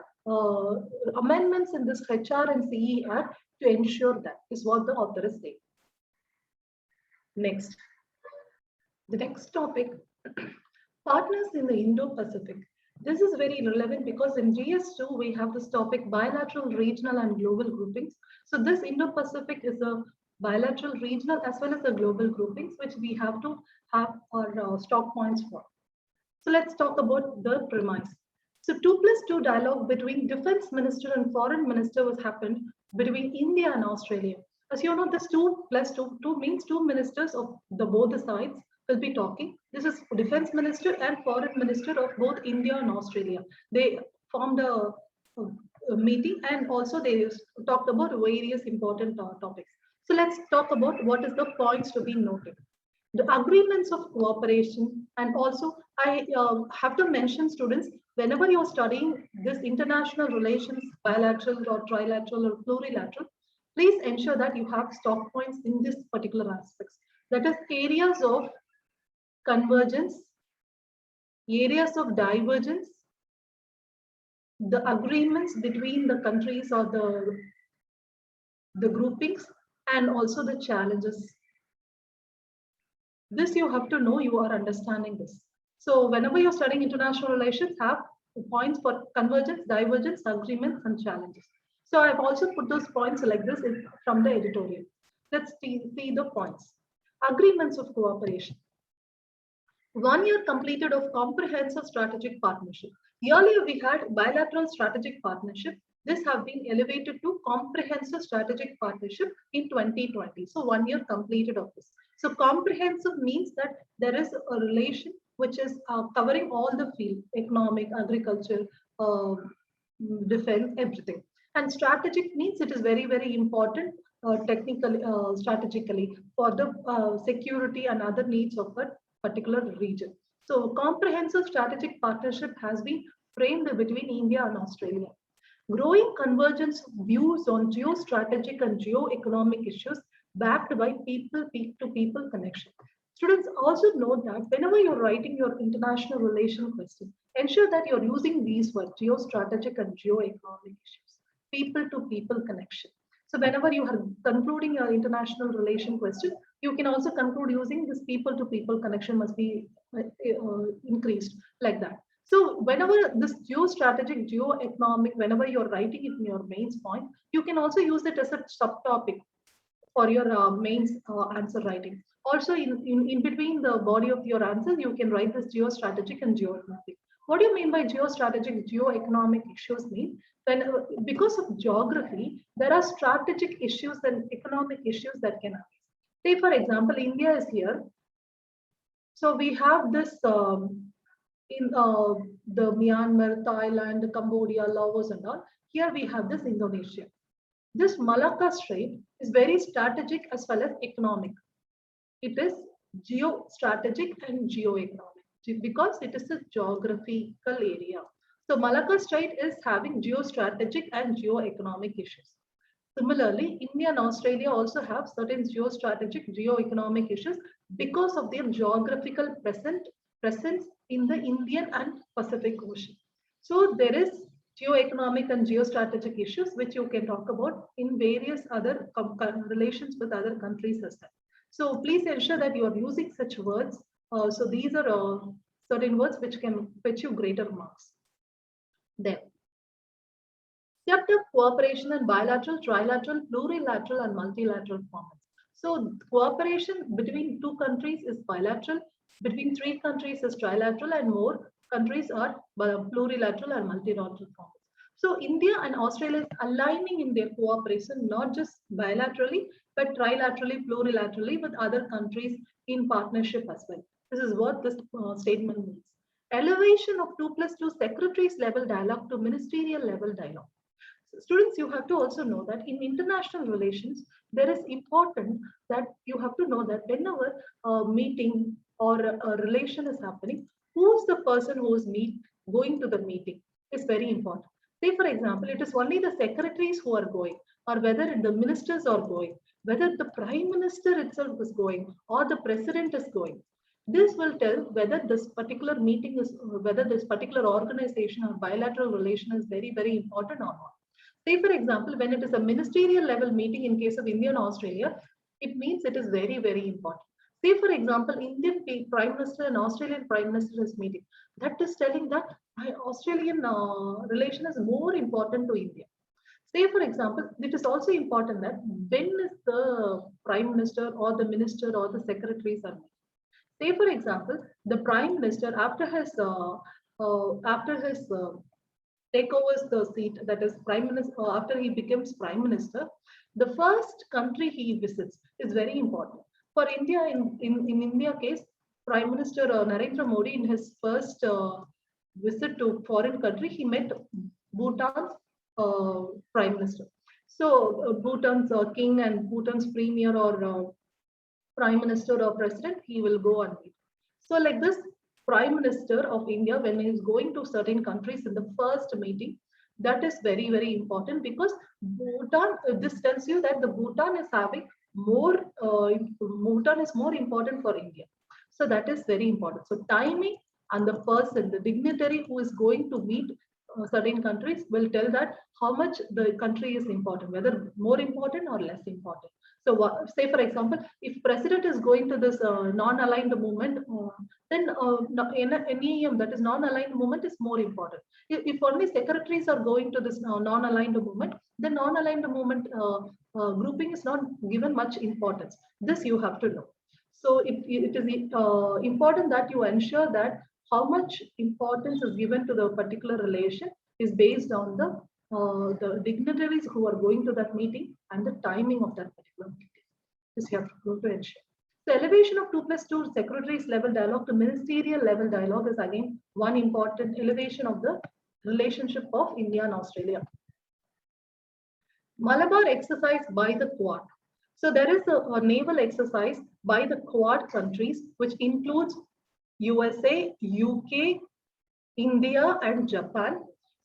amendments in this HR and CE Act to ensure that is what the author is saying. Next, the next topic, partners in the Indo-Pacific. This is very relevant because in GS2 we have this topic bilateral, regional, and global groupings. So this Indo-Pacific is a bilateral, regional, as well as the global groupings, which we have to have our stock points for. So let's talk about the premise. So 2+2 dialogue between Defense Minister and Foreign Minister was happened between India and Australia. As you know, this 2+2 means two ministers of both the sides will be talking. This is Defense Minister and Foreign Minister of both India and Australia. They formed a meeting and also they talked about various important topics. So let's talk about what is the points to be noted. The agreements of cooperation, and also I have to mention, students, whenever you're studying this international relations, bilateral or trilateral or plurilateral, please ensure that you have stock points in this particular aspects. That is areas of convergence, areas of divergence, the agreements between the countries or the groupings, and also the challenges. This you have to know, you are understanding this. So whenever you're studying international relations, have points for convergence, divergence, agreements, and challenges. So I've also put those points like this from the editorial. Let's see the points. Agreements of cooperation. 1 year completed of comprehensive strategic partnership. Earlier we had bilateral strategic partnership. This have been elevated to comprehensive strategic partnership in 2020. So 1 year completed of this. So comprehensive means that there is a relation which is covering all the field, economic, agriculture, defense, everything. And strategic means it is very, very important technically, strategically for the security and other needs of a particular region. So comprehensive strategic partnership has been framed between India and Australia. Growing convergence views on geostrategic and geo-economic issues backed by people-to-people connection. Students also note that whenever you're writing your international relation question, ensure that you're using these words, geostrategic and geo-economic issues, people-to-people connection. So whenever you are concluding your international relation question, you can also conclude using this people-to-people connection must be increased like that. So whenever this geostrategic, geo-economic, whenever you're writing it in your mains point, you can also use it as a subtopic for your mains answer writing. Also in between the body of your answers, you can write this geostrategic and geo-economic. What do you mean by geostrategic, geo-economic issues mean? When, because of geography, there are strategic issues and economic issues that can arise. Say, for example, India is here. So we have this in the Myanmar, Thailand, Cambodia, Laos and all. Here we have this Indonesia. This Malacca Strait is very strategic as well as economic. It is geostrategic and geoeconomic because it is a geographical area. So Malacca Strait is having geostrategic and geoeconomic issues. Similarly, India and Australia also have certain geostrategic, geoeconomic issues because of their geographical presence in the Indian and Pacific Ocean. So there is geoeconomic and geostrategic issues which you can talk about in various other relations with other countries as well. So please ensure that you are using such words. So these are certain words which can fetch you greater marks. Then, stepped up cooperation in bilateral, trilateral, plurilateral, and multilateral formats. So cooperation between two countries is bilateral, between three countries is trilateral, and more countries are plurilateral and multilateral formats. So India and Australia is aligning in their cooperation, not just bilaterally, but trilaterally, plurilaterally with other countries in partnership as well. This is what this statement means. Elevation of 2+2 secretaries level dialogue to ministerial level dialogue. Students, you have to also know that in international relations, there is important that you have to know that whenever a meeting or a relation is happening, who's the person who is going to the meeting is very important. Say, for example, it is only the secretaries who are going, or whether the ministers are going, whether the prime minister itself is going, or the president is going. This will tell whether this particular meeting is, whether this particular organization or bilateral relation is very, very important or not. Say, for example, when it is a ministerial level meeting in case of India and Australia, it means it is very, very important. Say, for example, Indian Prime Minister and Australian Prime Minister is meeting. That is telling that Australian relation is more important to India. Say, for example, it is also important that when is the Prime Minister or the Minister or the Secretaries are meeting. Say, for example, the Prime Minister after his take over the seat, that is prime minister, after he becomes prime minister, the first country he visits is very important. For India, in India case, Prime Minister Narendra Modi, in his first visit to foreign country, he met Bhutan's prime minister. So Bhutan's king and Bhutan's premier or prime minister or president, he will go and meet. So like this, Prime Minister of India, when he is going to certain countries in the first meeting, that is very, very important because Bhutan, this tells you that the Bhutan is having more, Bhutan is more important for India. So that is very important. So timing and the person, the dignitary who is going to meet certain countries will tell that how much the country is important, whether more important or less important. So say, for example, if president is going to this non-aligned movement, then NEM, that is non-aligned movement, is more important. If only secretaries are going to this non-aligned movement, the non-aligned movement grouping is not given much importance. This you have to know. So it is important that you ensure that how much importance is given to the particular relation is based on the dignitaries who are going to that meeting and the timing of that particular meeting. This you have to go to ensure. So elevation of 2+2 secretaries level dialogue to ministerial level dialogue is again one important elevation of the relationship of India and Australia. Malabar exercise by the Quad. So there is a naval exercise by the Quad countries, which includes USA, UK, India, and Japan.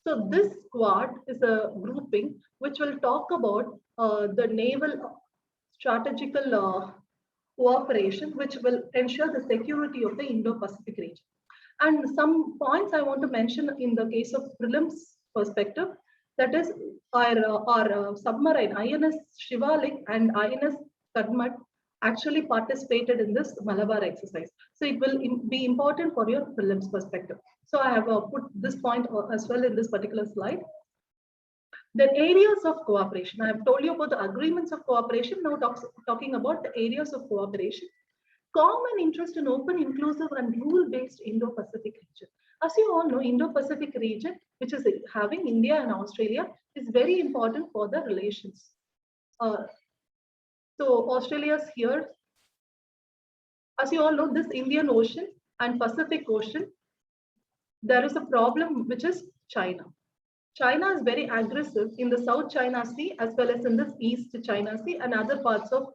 So this Quad is a grouping which will talk about the naval strategical cooperation, which will ensure the security of the Indo-Pacific region. And some points I want to mention in the case of prelims perspective, that is our submarine INS Shivalik and INS Kadmat actually participated in this Malabar exercise. So it will be important for your prelims perspective. So I have put this point as well in this particular slide. The areas of cooperation. I have told you about the agreements of cooperation. Now talking about the areas of cooperation. Common interest in open, inclusive, and rule-based Indo-Pacific region. As you all know, Indo-Pacific region, which is having India and Australia, is very important for the relations. So Australia's here. As you all know, this Indian Ocean and Pacific Ocean, there is a problem which is China. China is very aggressive in the South China Sea as well as in the East China Sea and other parts of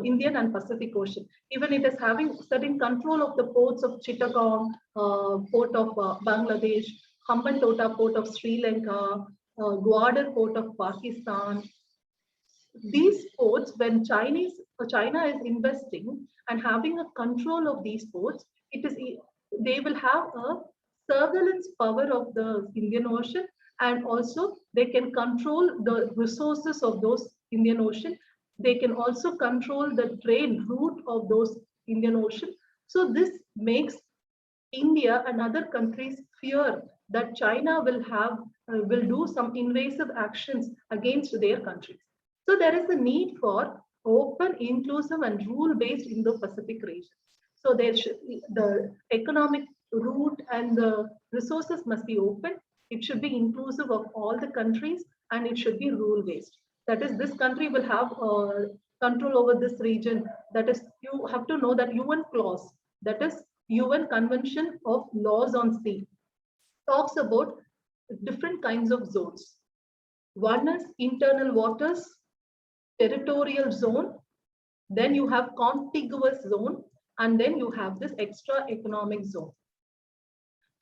Indian and Pacific Ocean. Even it is having certain control of the ports of Chittagong, port of Bangladesh, Hambantota port of Sri Lanka, Gwadar port of Pakistan. These ports, when China is investing and having a control of these ports, they will have a surveillance power of the Indian Ocean, and also they can control the resources of those Indian Ocean. They can also control the trade route of those Indian Ocean. So this makes India and other countries fear that China will do some invasive actions against their countries. So there is a need for open, inclusive, and rule-based Indo-Pacific region. So the economic route and the resources must be open. It should be inclusive of all the countries, and it should be rule-based. That is, this country will have control over this region. That is, you have to know that UN clause, that is UN Convention of Laws on Sea, talks about different kinds of zones. One is internal waters, territorial zone, then you have contiguous zone, and then you have this extra economic zone.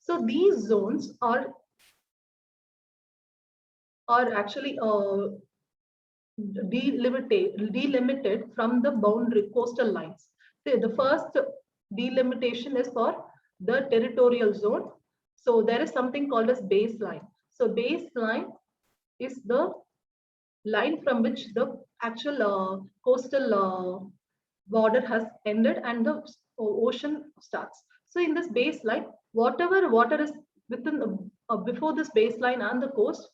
So these zones are actually delimited from the boundary coastal lines. So the first delimitation is for the territorial zone. So there is something called as baseline. So baseline is the line from which the actual coastal border has ended and the ocean starts. So in this baseline, whatever water is within before this baseline and the coast,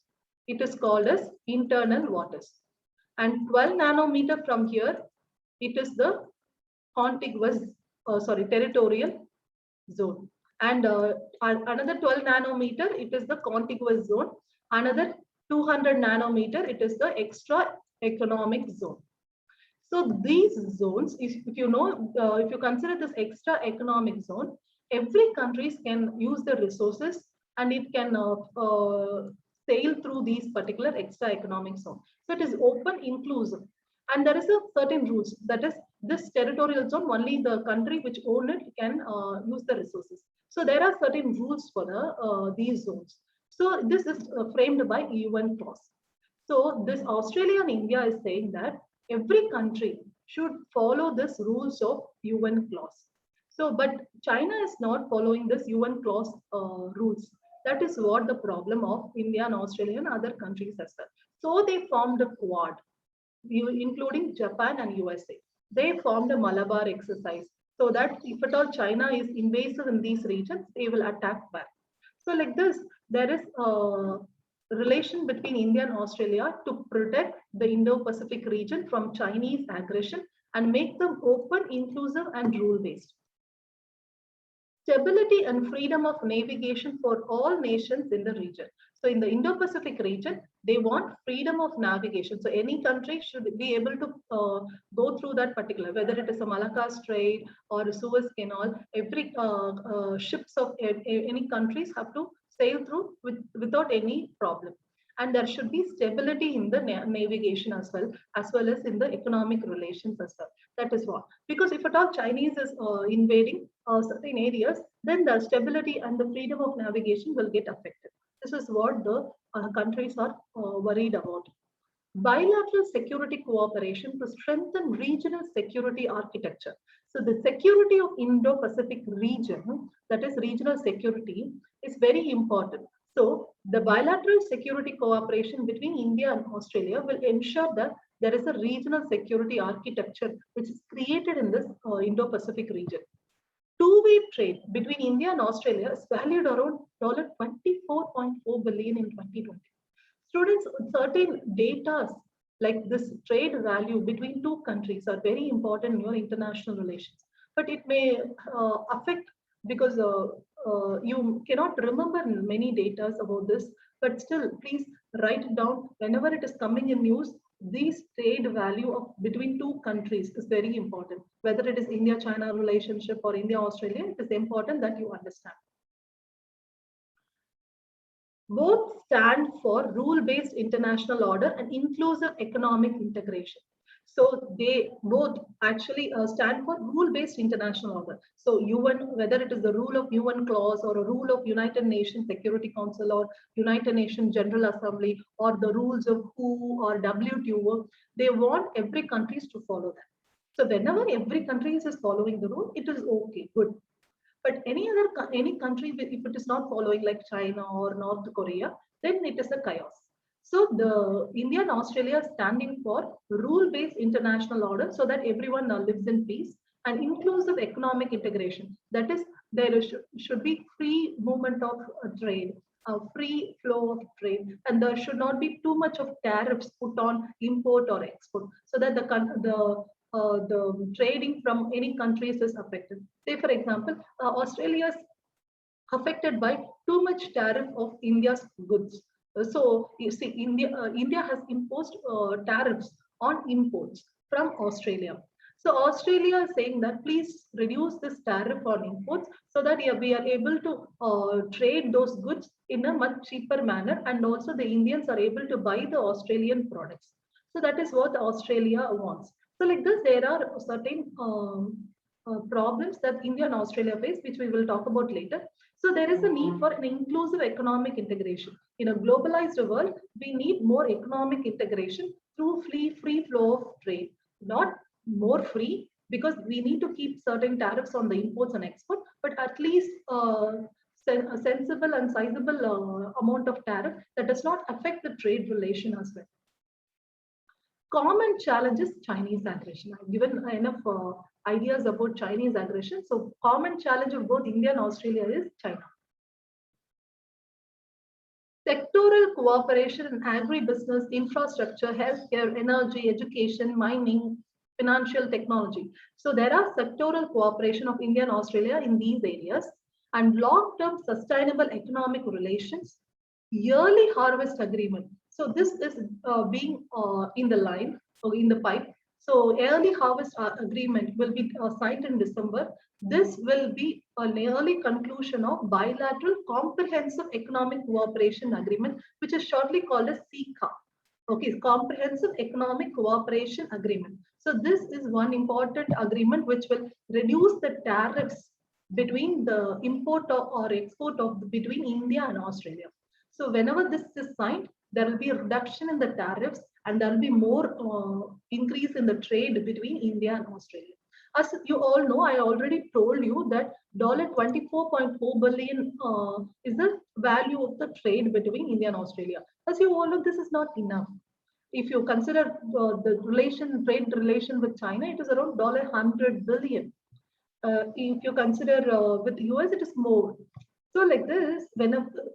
it is called as internal waters. And 12 nanometer from here, it is the contiguous, territorial zone. And another 12 nanometer, it is the contiguous zone. Another 200 nanometer, it is the extra economic zone. So these zones, if you consider this extra economic zone, every country can use the resources and it can sail through these particular extra economic zone. So it is open, inclusive, and there is a certain rules. That is, this territorial zone, only the country which own it can use the resources. So there are certain rules for these zones. So this is framed by UN clause. So this Australia and India is saying that every country should follow this rules of UN clause. So, but China is not following this UN clause rules. That is what the problem of India and Australia and other countries as well. So they formed a Quad, including Japan and USA. They formed a Malabar exercise so that if at all China is invasive in these regions, they will attack back. So like this, there is a relation between India and Australia to protect the Indo-Pacific region from Chinese aggression and make them open, inclusive, and rule-based. Stability and freedom of navigation for all nations in the region. So in the Indo-Pacific region, they want freedom of navigation. So any country should be able to go through that particular, whether it is a Malacca Strait or a Suez Canal, every ships of any countries have to sail through without any problem. And there should be stability in the navigation as well as in the economic relations as well. That is what, because if at all Chinese is invading certain areas, then the stability and the freedom of navigation will get affected. This is what the countries are worried about. Bilateral security cooperation to strengthen regional security architecture. So the security of Indo-Pacific region, that is regional security, is very important. So the bilateral security cooperation between India and Australia will ensure that there is a regional security architecture which is created in this Indo-Pacific region. Two-way trade between India and Australia is valued around $24.4 billion in 2020. Students, certain data like this trade value between two countries are very important in your international relations, but it may affect because you cannot remember many data about this, but still please write it down whenever it is coming in news. These trade value of between two countries is very important, whether it is India-China relationship or India-Australia, it is important that you understand. Both stand for rule-based international order and inclusive economic integration. So they both actually stand for rule-based international order. So UN, whether it is the rule of UN clause or a rule of United Nations Security Council or United Nations General Assembly or the rules of WHO or WTO, they want every country to follow that. So whenever every country is following the rule, it is okay, good. But any country, if it is not following, like China or North Korea, then it is a chaos. So the India and Australia are standing for rule-based international order, so that everyone lives in peace, and inclusive economic integration. That is, there should be free movement of trade, a free flow of trade, and there should not be too much of tariffs put on import or export, so that the trading from any countries is affected. Say, for example, Australia is affected by too much tariff of India's goods. So you see, India has imposed tariffs on imports from Australia. So Australia is saying that please reduce this tariff on imports, so that we are able to trade those goods in a much cheaper manner, and also the Indians are able to buy the Australian products. So that is what Australia wants. So like this, there are certain problems that India and Australia face, which we will talk about later. So there is a need for an inclusive economic integration. In a globalized world, we need more economic integration through free flow of trade, not more free, because we need to keep certain tariffs on the imports and export, but at least a sensible and sizable amount of tariff that does not affect the trade relation as well. Common challenge is Chinese aggression. I've given enough ideas about Chinese aggression. So common challenge of both India and Australia is China. Sectoral cooperation in agribusiness, infrastructure, healthcare, energy, education, mining, financial technology. So there are sectoral cooperation of India and Australia in these areas, and long-term sustainable economic relations, yearly harvest agreement. So this is being in the line or in the pipe. So early harvest agreement will be signed in December. This will be an early conclusion of bilateral comprehensive economic cooperation agreement, which is shortly called as CECA. Okay, comprehensive economic cooperation agreement. So this is one important agreement which will reduce the tariffs between the import or export of between India and Australia. So whenever this is signed, there will be a reduction in the tariffs, and there will be more increase in the trade between India and Australia. As you all know, I already told you that $24.4 billion is the value of the trade between India and Australia. As you all know, this is not enough. If you consider the trade relation with China, it is around $100 billion. If you consider with US, it is more. So like this, when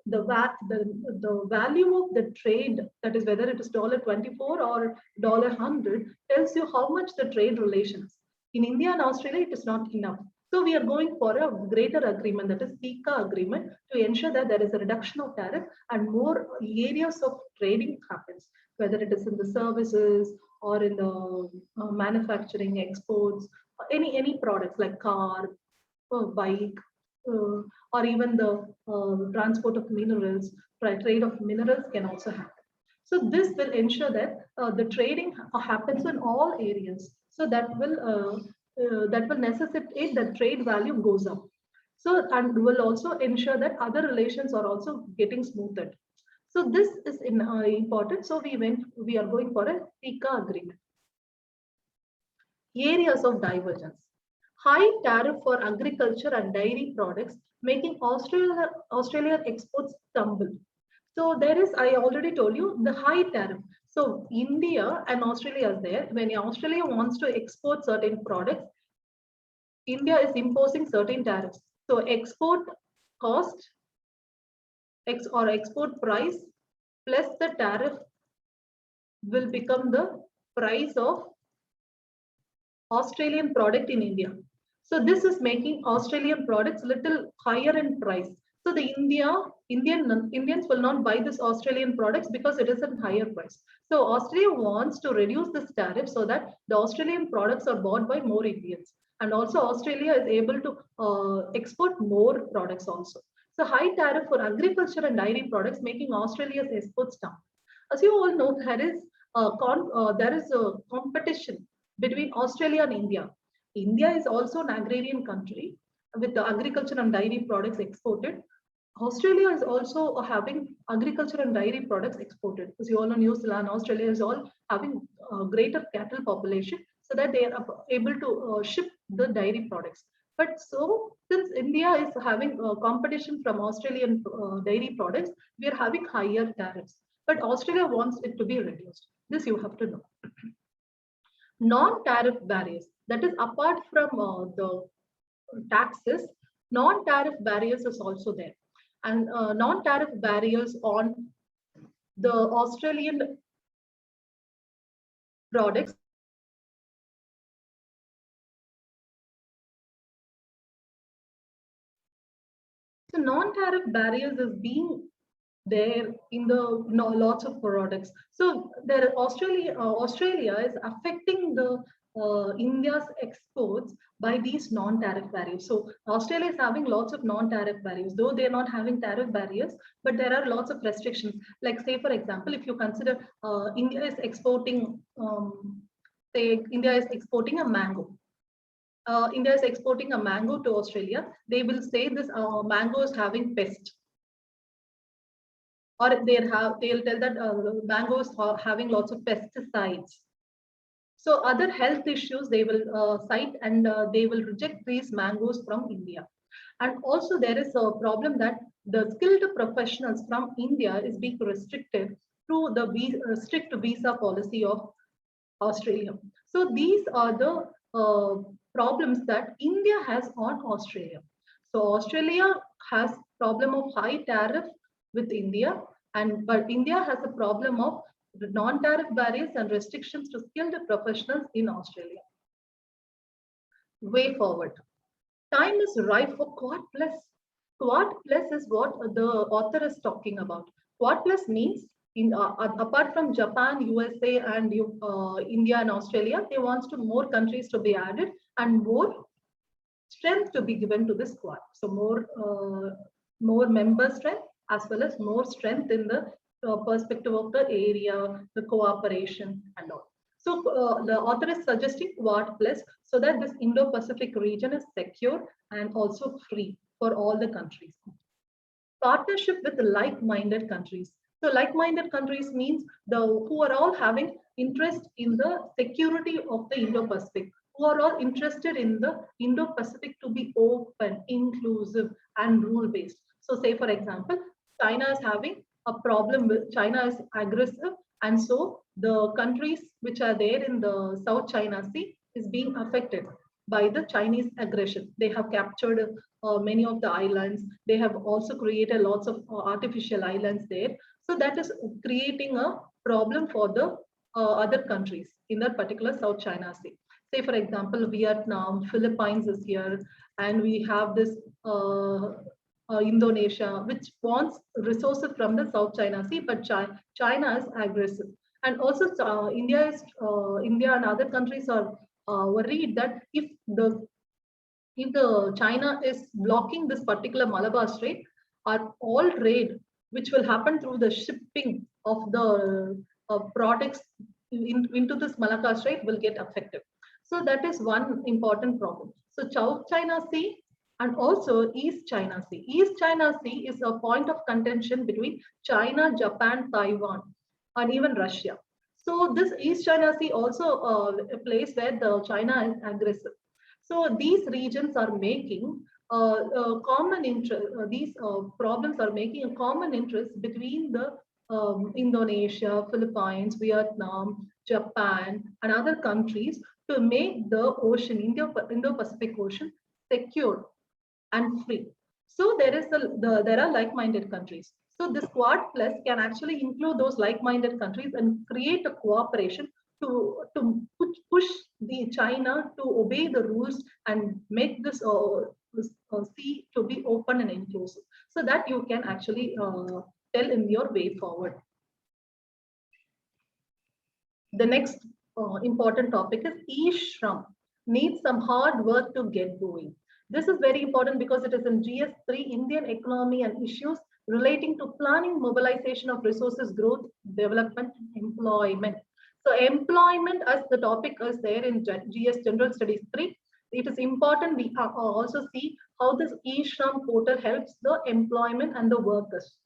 the value of the trade, that is whether it is $24 or $100, tells you how much the trade relations. In India and Australia, it is not enough. So we are going for a greater agreement, that is CECA agreement, to ensure that there is a reduction of tariff and more areas of trading happens, whether it is in the services or in the manufacturing, exports, any products like car, bike, or even the transport of minerals, trade of minerals can also happen. So this will ensure that the trading happens in all areas. So that will necessitate that trade value goes up. So, and will also ensure that other relations are also getting smoothed. So this is important. So we are going for a CECA agreement. Areas of divergence. High tariff for agriculture and dairy products, making Australia exports tumble. So there is, I already told you, the high tariff. So India and Australia is there. When Australia wants to export certain products, India is imposing certain tariffs. So export cost or export price plus the tariff will become the price of Australian product in India. So this is making Australian products little higher in price. So the Indians will not buy this Australian products because it is a higher price. So Australia wants to reduce this tariff so that the Australian products are bought by more Indians. And also Australia is able to export more products also. So high tariff for agriculture and dairy products, making Australia's exports down. As you all know, there is a competition between Australia and India. India is also an agrarian country with the agriculture and dairy products exported. Australia is also having agriculture and dairy products exported. As you all know, New Zealand, Australia is all having greater cattle population, so that they are able to ship the dairy products. But so since India is having competition from Australian dairy products, we are having higher tariffs. But Australia wants it to be reduced. This you have to know. Non-tariff barriers, that is apart from the taxes, non-tariff barriers is also there. And non-tariff barriers on the Australian products. So non-tariff barriers is being there in the lots of products. So there Australia is affecting the India's exports by these non-tariff barriers. So Australia is having lots of non-tariff barriers, though they're not having tariff barriers, but there are lots of restrictions. Like say, for example, if you consider India is exporting, say India is exporting a mango. India is exporting a mango to Australia. They will say this mango is having pest, or they'll tell that mangoes are having lots of pesticides. So other health issues they will cite, and they will reject these mangoes from India. And also there is a problem that the skilled professionals from India is being restricted through the strict visa policy of Australia. So these are the problems that India has on Australia. So Australia has problem of high tariff with India, but India has a problem of non-tariff barriers and restrictions to skilled professionals in Australia. Way forward. Time is ripe for Quad Plus. Quad Plus is what the author is talking about. Quad Plus means apart from Japan, USA, and India and Australia, they want to more countries to be added and more strength to be given to this Quad. So more member strength, as well as more strength in the perspective of the area, the cooperation and all. So the author is suggesting Quad Plus so that this Indo-Pacific region is secure and also free for all the countries. Partnership with like-minded countries. So like-minded countries means who are all having interest in the security of the Indo-Pacific, who are all interested in the Indo-Pacific to be open, inclusive, and rule-based. So say, for example, China is having a problem with, China is aggressive, and so the countries which are there in the South China Sea is being affected by the Chinese aggression. They have captured many of the islands. They have also created lots of artificial islands there. So that is creating a problem for the other countries in that particular South China Sea. Say, for example, Vietnam, Philippines is here, and we have this Indonesia, which wants resources from the South China Sea, but China is aggressive. And also India and other countries are worried that if the China is blocking this particular Malabar Strait, all trade which will happen through the shipping of the products into this Malacca Strait will get affected. So that is one important problem. So South China Sea and also East China Sea. East China Sea is a point of contention between China, Japan, Taiwan, and even Russia. So this East China Sea also a place where the China is aggressive. So these regions are making common interest. These problems are making a common interest between the Indonesia, Philippines, Vietnam, Japan, and other countries to make the ocean, Indo-Pacific Ocean, secure and free. So there are like-minded countries. So this Quad Plus can actually include those like-minded countries and create a cooperation to push the China to obey the rules and make this sea to be open and inclusive. So that you can actually tell in your way forward. The next important topic is e-Shram. Needs some hard work to get going. This is very important because it is in GS3, Indian economy and issues relating to planning, mobilization of resources, growth, development, employment. So employment as the topic is there in GS General Studies 3. It is important we also see how this e-Shram portal helps the employment and the workers.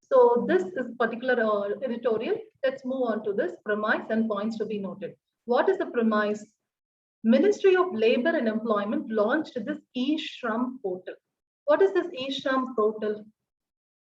So this is particular editorial. Let's move on to this premise and points to be noted. What is the premise? Ministry of Labor and Employment launched this e-Shram portal. What is this e-Shram portal?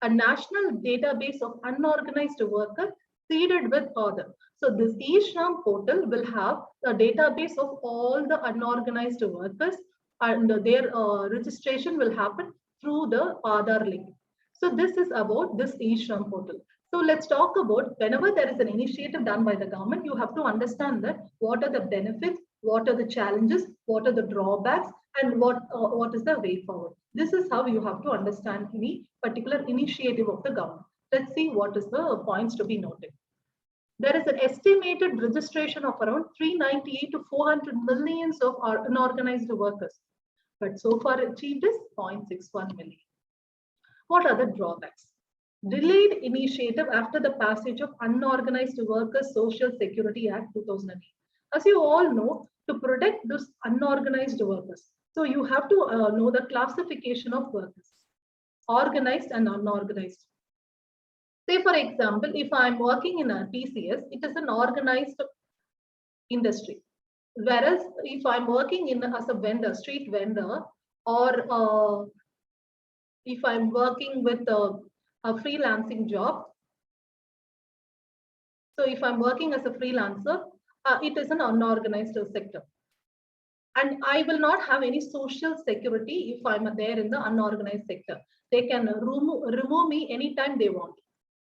A national database of unorganized workers seeded with Aadhaar. So this e-Shram portal will have a database of all the unorganized workers, and their registration will happen through the Aadhaar link. So this is about this e-Shram portal. So let's talk about whenever there is an initiative done by the government, you have to understand that what are the benefits, what are the challenges, what are the drawbacks, and what is the way forward. This is how you have to understand any particular initiative of the government. Let's see what is the points to be noted. There is an estimated registration of around 398 to 400 millions of unorganized workers, but so far achieved is 0.61 million. What are the drawbacks? Delayed initiative after the passage of Unorganized Workers Social Security Act 2008. As you all know, to protect those unorganized workers, so you have to know the classification of workers, organized and unorganized. Say for example, if I'm working in a TCS, it is an organized industry. Whereas if I'm working in as a vendor, street vendor, or if I'm working with a freelancing job, so if I'm working as a freelancer, it is an unorganized sector. And I will not have any social security if I'm there in the unorganized sector. They can remove me anytime they want.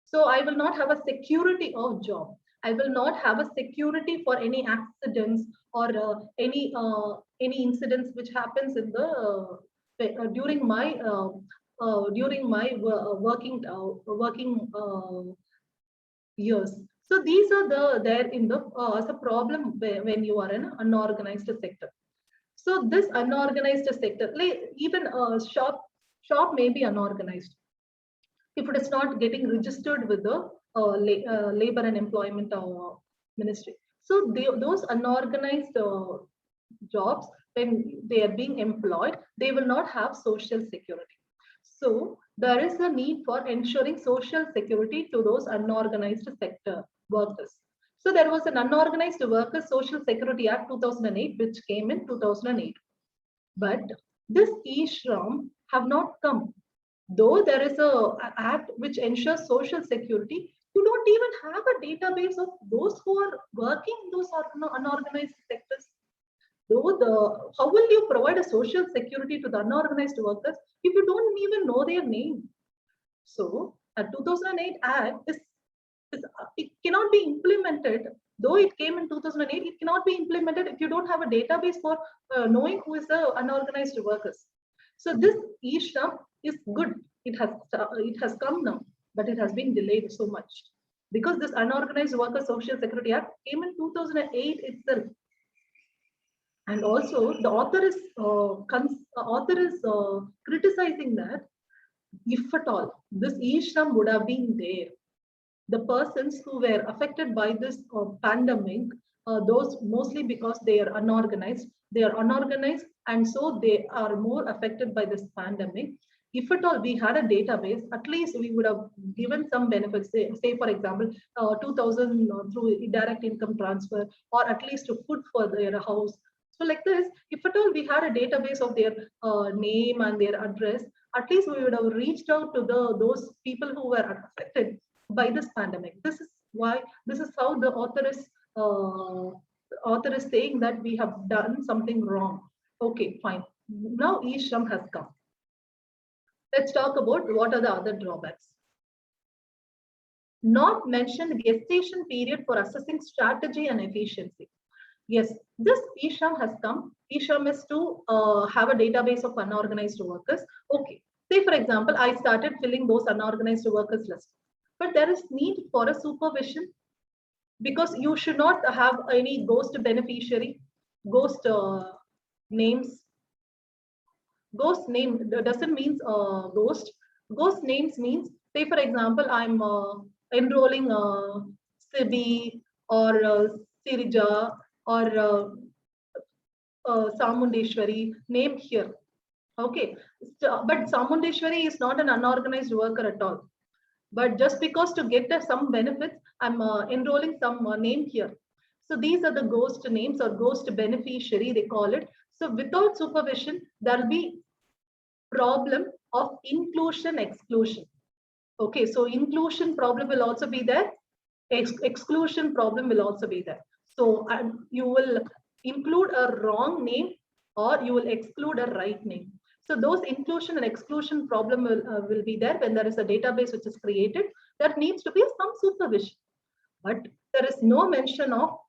So I will not have a security of job. I will not have a security for any accidents or any incidents which happens in the during my working years. So these are there in the as a problem when you are in an unorganized sector. So this unorganized sector, like even a shop may be unorganized if it is not getting registered with the labor and employment ministry. So those unorganized jobs, when they are being employed, they will not have social security. So there is a need for ensuring social security to those unorganized sector workers. So there was an Unorganized Workers Social Security Act 2008, which came in 2008. But this e-Shram have not come. Though there is a act which ensures social security, you don't even have a database of those who are working in those unorganized sectors. How will you provide a social security to the unorganized workers if you don't even know their name? So a 2008 act it cannot be implemented. Though it came in 2008, it cannot be implemented if you don't have a database for knowing who is the unorganized workers. So this e-Shram is good. It has come now, but it has been delayed so much because this Unorganized Workers Social Security Act came in 2008 itself. And also the author is criticizing that if at all this e-Shram would have been there, the persons who were affected by this pandemic, those mostly because they are unorganized, and so they are more affected by this pandemic. If at all we had a database, at least we would have given some benefits, say for example, 2,000 through direct income transfer, or at least food for their house. So like this, if at all we had a database of their name and their address, at least we would have reached out to those people who were affected by this pandemic. This is how the author is saying that we have done something wrong. Okay, fine. Now e-Shram has come. Let's talk about what are the other drawbacks. Not mentioned gestation period for assessing strategy and efficiency. Yes, this e-Shram has come. e-Shram is to have a database of unorganized workers. Okay, say for example, I started filling those unorganized workers list. But there is need for a supervision because you should not have any ghost beneficiary, ghost names, Ghost name doesn't mean ghost. Ghost names means, say for example, I'm enrolling Sibi or Sirija or Samundeshwari name here. Okay, so, but Samundeshwari is not an unorganized worker at all. But just because to get some benefits, I'm enrolling some name here. So these are the ghost names or ghost beneficiary, they call it. So without supervision, there'll be problem of inclusion exclusion. Okay, so inclusion problem will also be there. Exclusion problem will also be there. So you will include a wrong name or you will exclude a right name. So those inclusion and exclusion problem will be there when there is a database which is created. That needs to be some supervision. But there is no mention of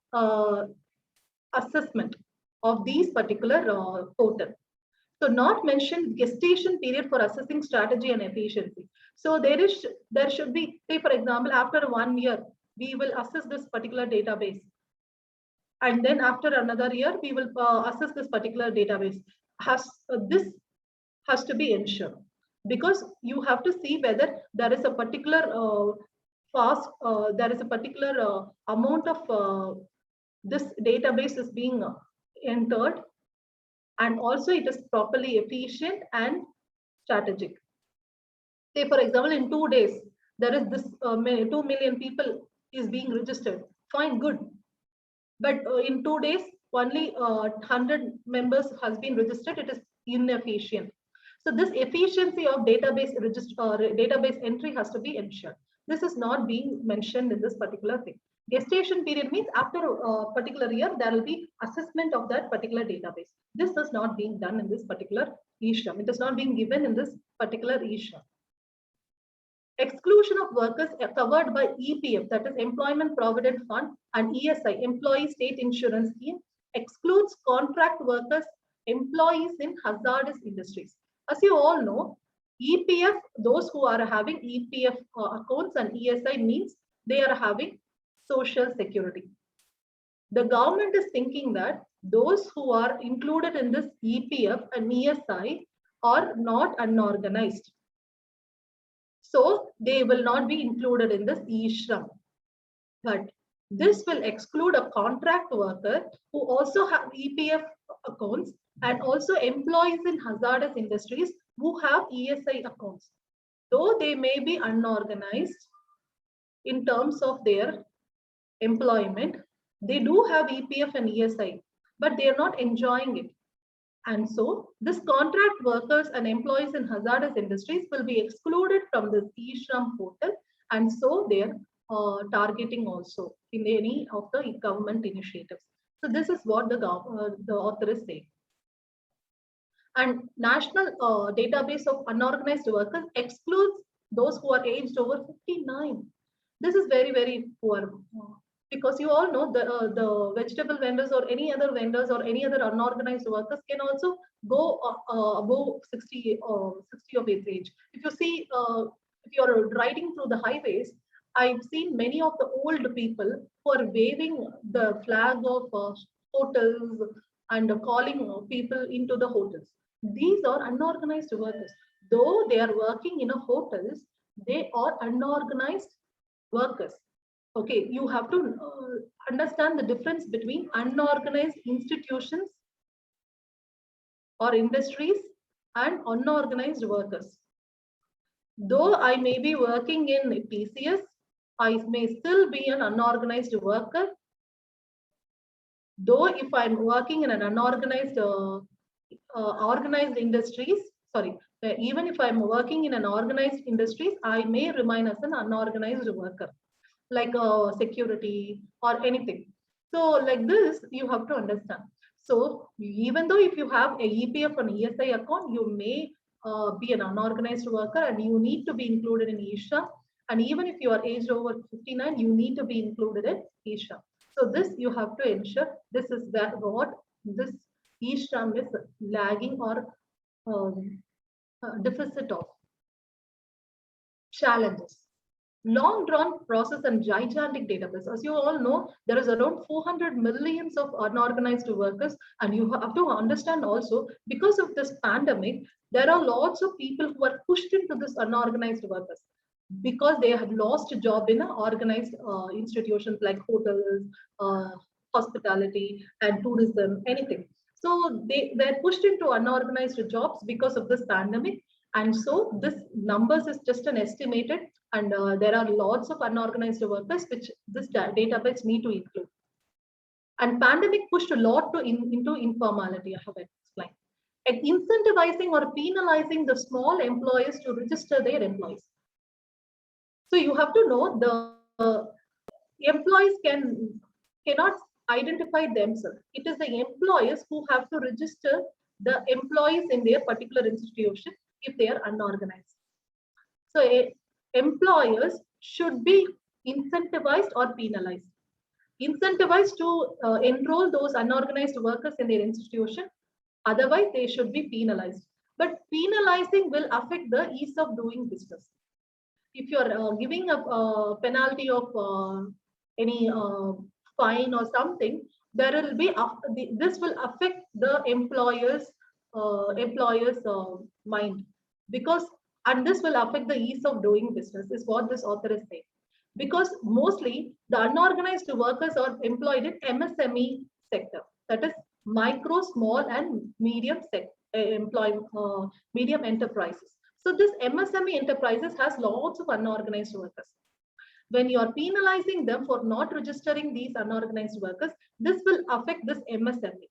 assessment of these particular portal. So not mentioned gestation period for assessing strategy and efficiency. So there should be, say for example, after 1 year, we will assess this particular database. And then after another year, we will assess this particular database. This has to be ensured, because you have to see whether there is a particular there is a particular amount of this database is being entered, and also it is properly efficient and strategic. Say for example, in 2 days, there is this 2 million people is being registered. Fine, good. But in 2 days, only 100 members has been registered. It is inefficient. So this efficiency of database database entry has to be ensured. This is not being mentioned in this particular thing. Gestation period means after a particular year, there will be assessment of that particular database. This is not being done in this particular e-Shram. It is not being given in this particular e-Shram. Exclusion of workers covered by EPF, that is Employment Provident Fund, and ESI, Employee State Insurance Scheme, excludes contract workers, employees in hazardous industries. As you all know, EPF, those who are having EPF accounts, and ESI means they are having social security. The government is thinking that those who are included in this EPF and ESI are not unorganized. So they will not be included in this e-Shram. But this will exclude a contract worker who also have EPF accounts and also employees in hazardous industries who have ESI accounts. Though they may be unorganized in terms of their employment, they do have EPF and ESI, but they are not enjoying it. And so this contract workers and employees in hazardous industries will be excluded from this e-Shram portal, and so they are targeting also in any of the government initiatives. So this is what the author is saying. And national database of unorganized workers excludes those who are aged over 59. This is very, very poor. Because you all know the vegetable vendors or any other vendors or any other unorganized workers can also go above 60 of its age. If you see, if you are riding through the highways, I've seen many of the old people who are waving the flag of hotels and calling people into the hotels. These are unorganized workers. Though they are working in a hotels, they are unorganized workers. Okay, you have to understand the difference between unorganized institutions or industries and unorganized workers. Though I may be working in TCS, I may still be an unorganized worker. Though if I'm working in an unorganized organized industries, even if I'm working in an organized industries, I may remain as an unorganized worker, like security or anything. So like this, you have to understand. So even though if you have a EPF and ESI account, you may be an unorganized worker and you need to be included in e-Shram. And even if you are aged over 59, you need to be included in e-Shram. So this you have to ensure. This is what this e-Shram is lagging or deficit of. Challenges. long drawn process and gigantic database. As you all know, there is around 400 millions of unorganized workers. And you have to understand also, because of this pandemic, there are lots of people who are pushed into this unorganized workers because they have lost a job in organized institutions like hotels, uh, hospitality, and tourism, anything. So they're pushed into unorganized jobs because of this pandemic. And so this numbers is just an estimated, and there are lots of unorganized workers which this database need to include. And pandemic pushed a lot into informality, I have explained. And incentivizing or penalizing the small employers to register their employees. So you have to know the employees cannot identify themselves. It is the employers who have to register the employees in their particular institution if they are unorganized. So employers should be incentivized or penalized. Incentivized to enroll those unorganized workers in their institution. Otherwise, they should be penalized. But penalizing will affect the ease of doing business. If you're giving a penalty of any fine or something, there will be this will affect the employer's mind, because and this will affect the ease of doing business is what this author is saying. Because mostly the unorganized workers are employed in MSME sector, that is micro, small, and medium medium enterprises. So this MSME enterprises has lots of unorganized workers. When you are penalizing them for not registering these unorganized workers, this will affect this MSME.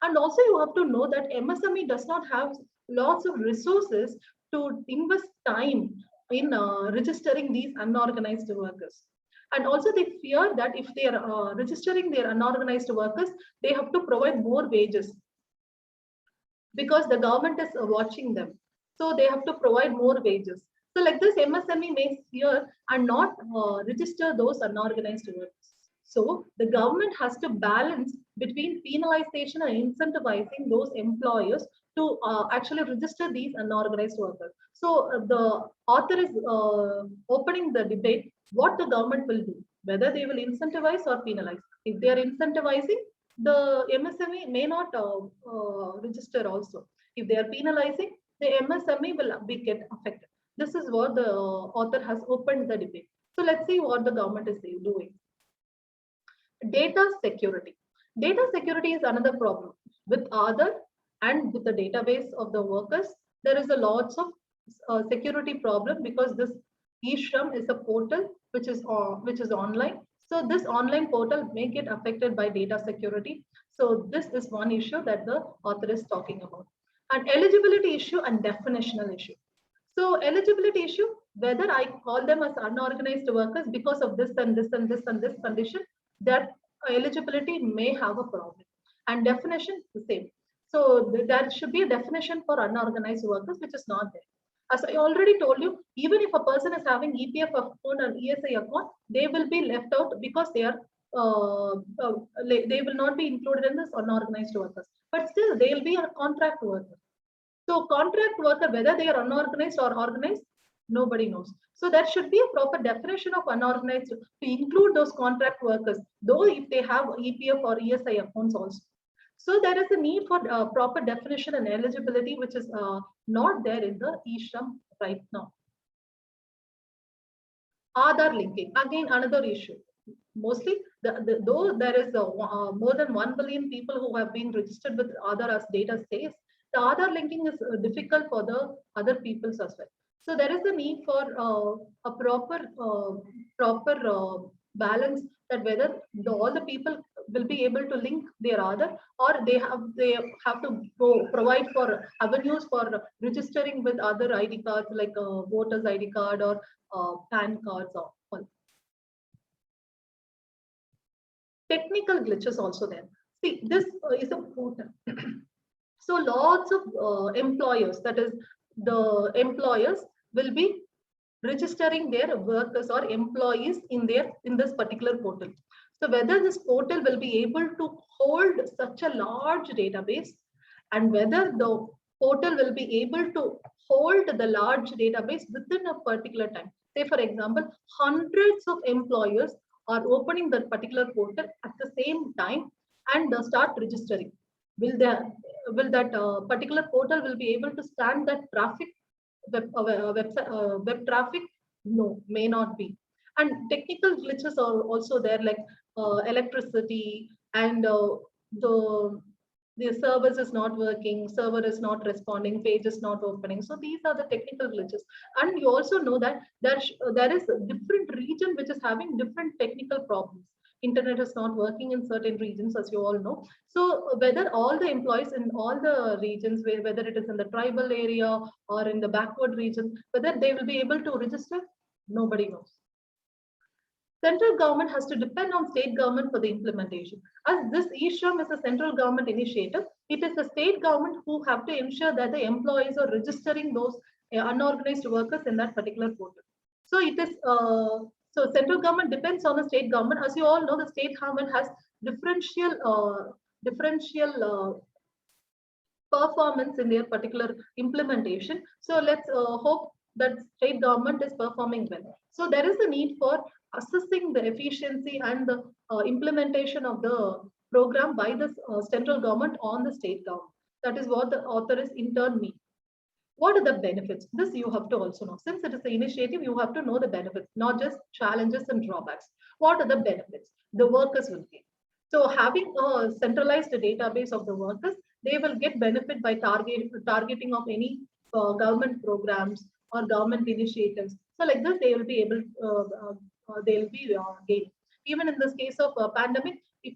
And also you have to know that MSME does not have lots of resources to invest time in registering these unorganized workers. And also they fear that if they are registering their unorganized workers, they have to provide more wages because the government is watching them. So they have to provide more wages. So like this, MSME may fear and not register those unorganized workers. So the government has to balance between penalization and incentivizing those employers to actually register these unorganized workers. So the author is opening the debate what the government will do, whether they will incentivize or penalize. If they are incentivizing, the MSME may not register also. If they are penalizing, the MSME will get affected. This is what the author has opened the debate. So let's see what the government is doing. Data security. Data security is another problem. With Aadhaar and with the database of the workers, there is a lots of security problem because this eShram is a portal which is online. So this online portal may get affected by data security. So this is one issue that the author is talking about. An eligibility issue and definitional issue. So eligibility issue, whether I call them as unorganized workers because of this and this and this and this condition, that eligibility may have a problem. And definition, the same. So there should be a definition for unorganized workers, which is not there. As I already told you, even if a person is having EPF account or ESI account, they will be left out because they are they will not be included in this unorganized workers. But still, they will be a contract worker. So contract worker, whether they are unorganized or organized, nobody knows. So there should be a proper definition of unorganized to include those contract workers, though if they have EPF or ESI accounts also. So there is a need for proper definition and eligibility, which is not there in the eShram right now. Aadhaar linking, again another issue. Mostly, though there is more than 1 billion people who have been registered with Aadhaar as data says, the Aadhaar linking is difficult for the other peoples as well. So there is a need for a proper balance, that whether all the people will be able to link their Aadhaar, or they have to provide for avenues for registering with other ID cards like voters ID card or PAN cards or all. Technical glitches also there. See, this is a portal. So lots of employers, that is the employers will be registering their workers or employees in this particular portal. So whether this portal will be able to hold such a large database, and whether the portal will be able to hold the large database within a particular time. Say for example, hundreds of employers are opening that particular portal at the same time and start registering. Will that particular portal will be able to stand that traffic, web traffic? No, may not be. And technical glitches are also there, like electricity and the the service is not working, server is not responding, page is not opening. So these are the technical glitches. And you also know that there is a different region which is having different technical problems. Internet is not working in certain regions, as you all know. So whether all the employees in all the regions, whether it is in the tribal area or in the backward region, whether they will be able to register, nobody knows. Central government has to depend on state government for the implementation. As this e-Shram is a central government initiative, it is the state government who have to ensure that the employees are registering those unorganized workers in that particular portal. So it is so central government depends on the state government. As you all know, the state government has differential performance in their particular implementation. So let's hope that state government is performing well. So there is a need for assessing the efficiency and the implementation of the program by the central government on the state government. That is what the author is in turn mean. What are the benefits? This you have to also know. Since it is an initiative, you have to know the benefits, not just challenges and drawbacks. What are the benefits? The workers will get. So having a centralized database of the workers, they will get benefit by targeting of any government programs or government initiatives. So like this, they will be able, they'll be gained. Even in this case of pandemic, if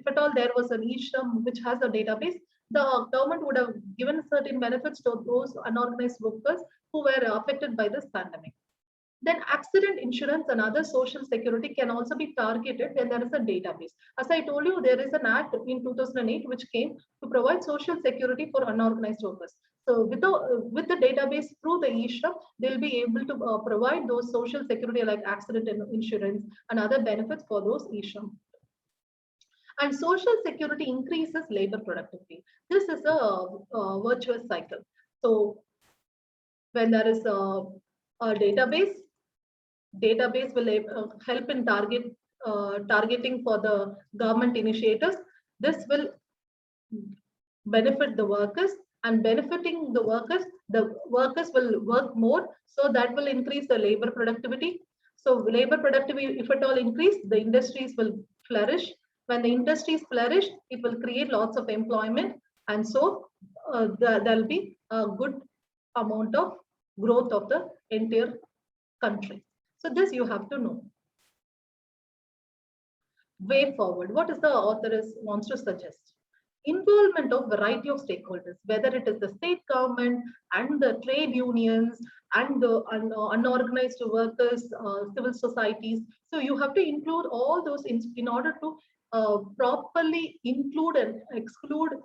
at all there was an e-Shram which has a database, the government would have given certain benefits to those unorganized workers who were affected by this pandemic. Then accident insurance and other social security can also be targeted when there is a database. As I told you, there is an act in 2008 which came to provide social security for unorganized workers. So with the database through the e-Shram, they'll be able to provide those social security like accident insurance and other benefits for those e-Shram. And social security increases labor productivity. This is a virtuous cycle. So when there is a database will help in targeting for the government initiators. This will benefit the workers, and benefiting the workers will work more, so that will increase the labor productivity. So labor productivity, if at all increase, the industries will flourish. When the industries flourish, it will create lots of employment, and so there will be a good amount of growth of the entire country. So this you have to know. Way forward, what is the author wants to suggest? Involvement of variety of stakeholders, whether it is the state government and the trade unions and the unorganized workers, civil societies. So you have to include all those in order to properly include and exclude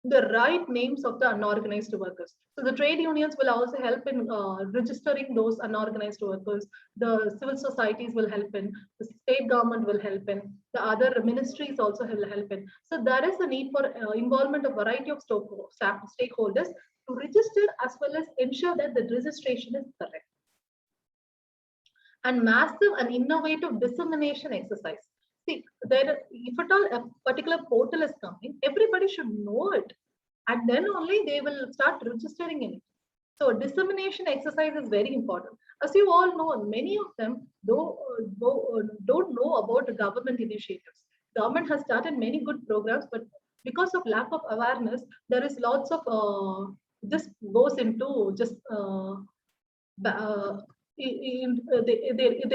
the right names of the unorganized workers. So the trade unions will also help in registering those unorganized workers. The civil societies will help in, the state government will help in, the other ministries also will help in. So there is a need for involvement of variety of stakeholders to register as well as ensure that the registration is correct. And massive and innovative dissemination exercise. See, if at all a particular portal is coming, everybody should know it, and then only they will start registering in it. So dissemination exercise is very important. As you all know, many of them don't know about the government initiatives. Government has started many good programs, but because of lack of awareness, there is lots of this goes into just they're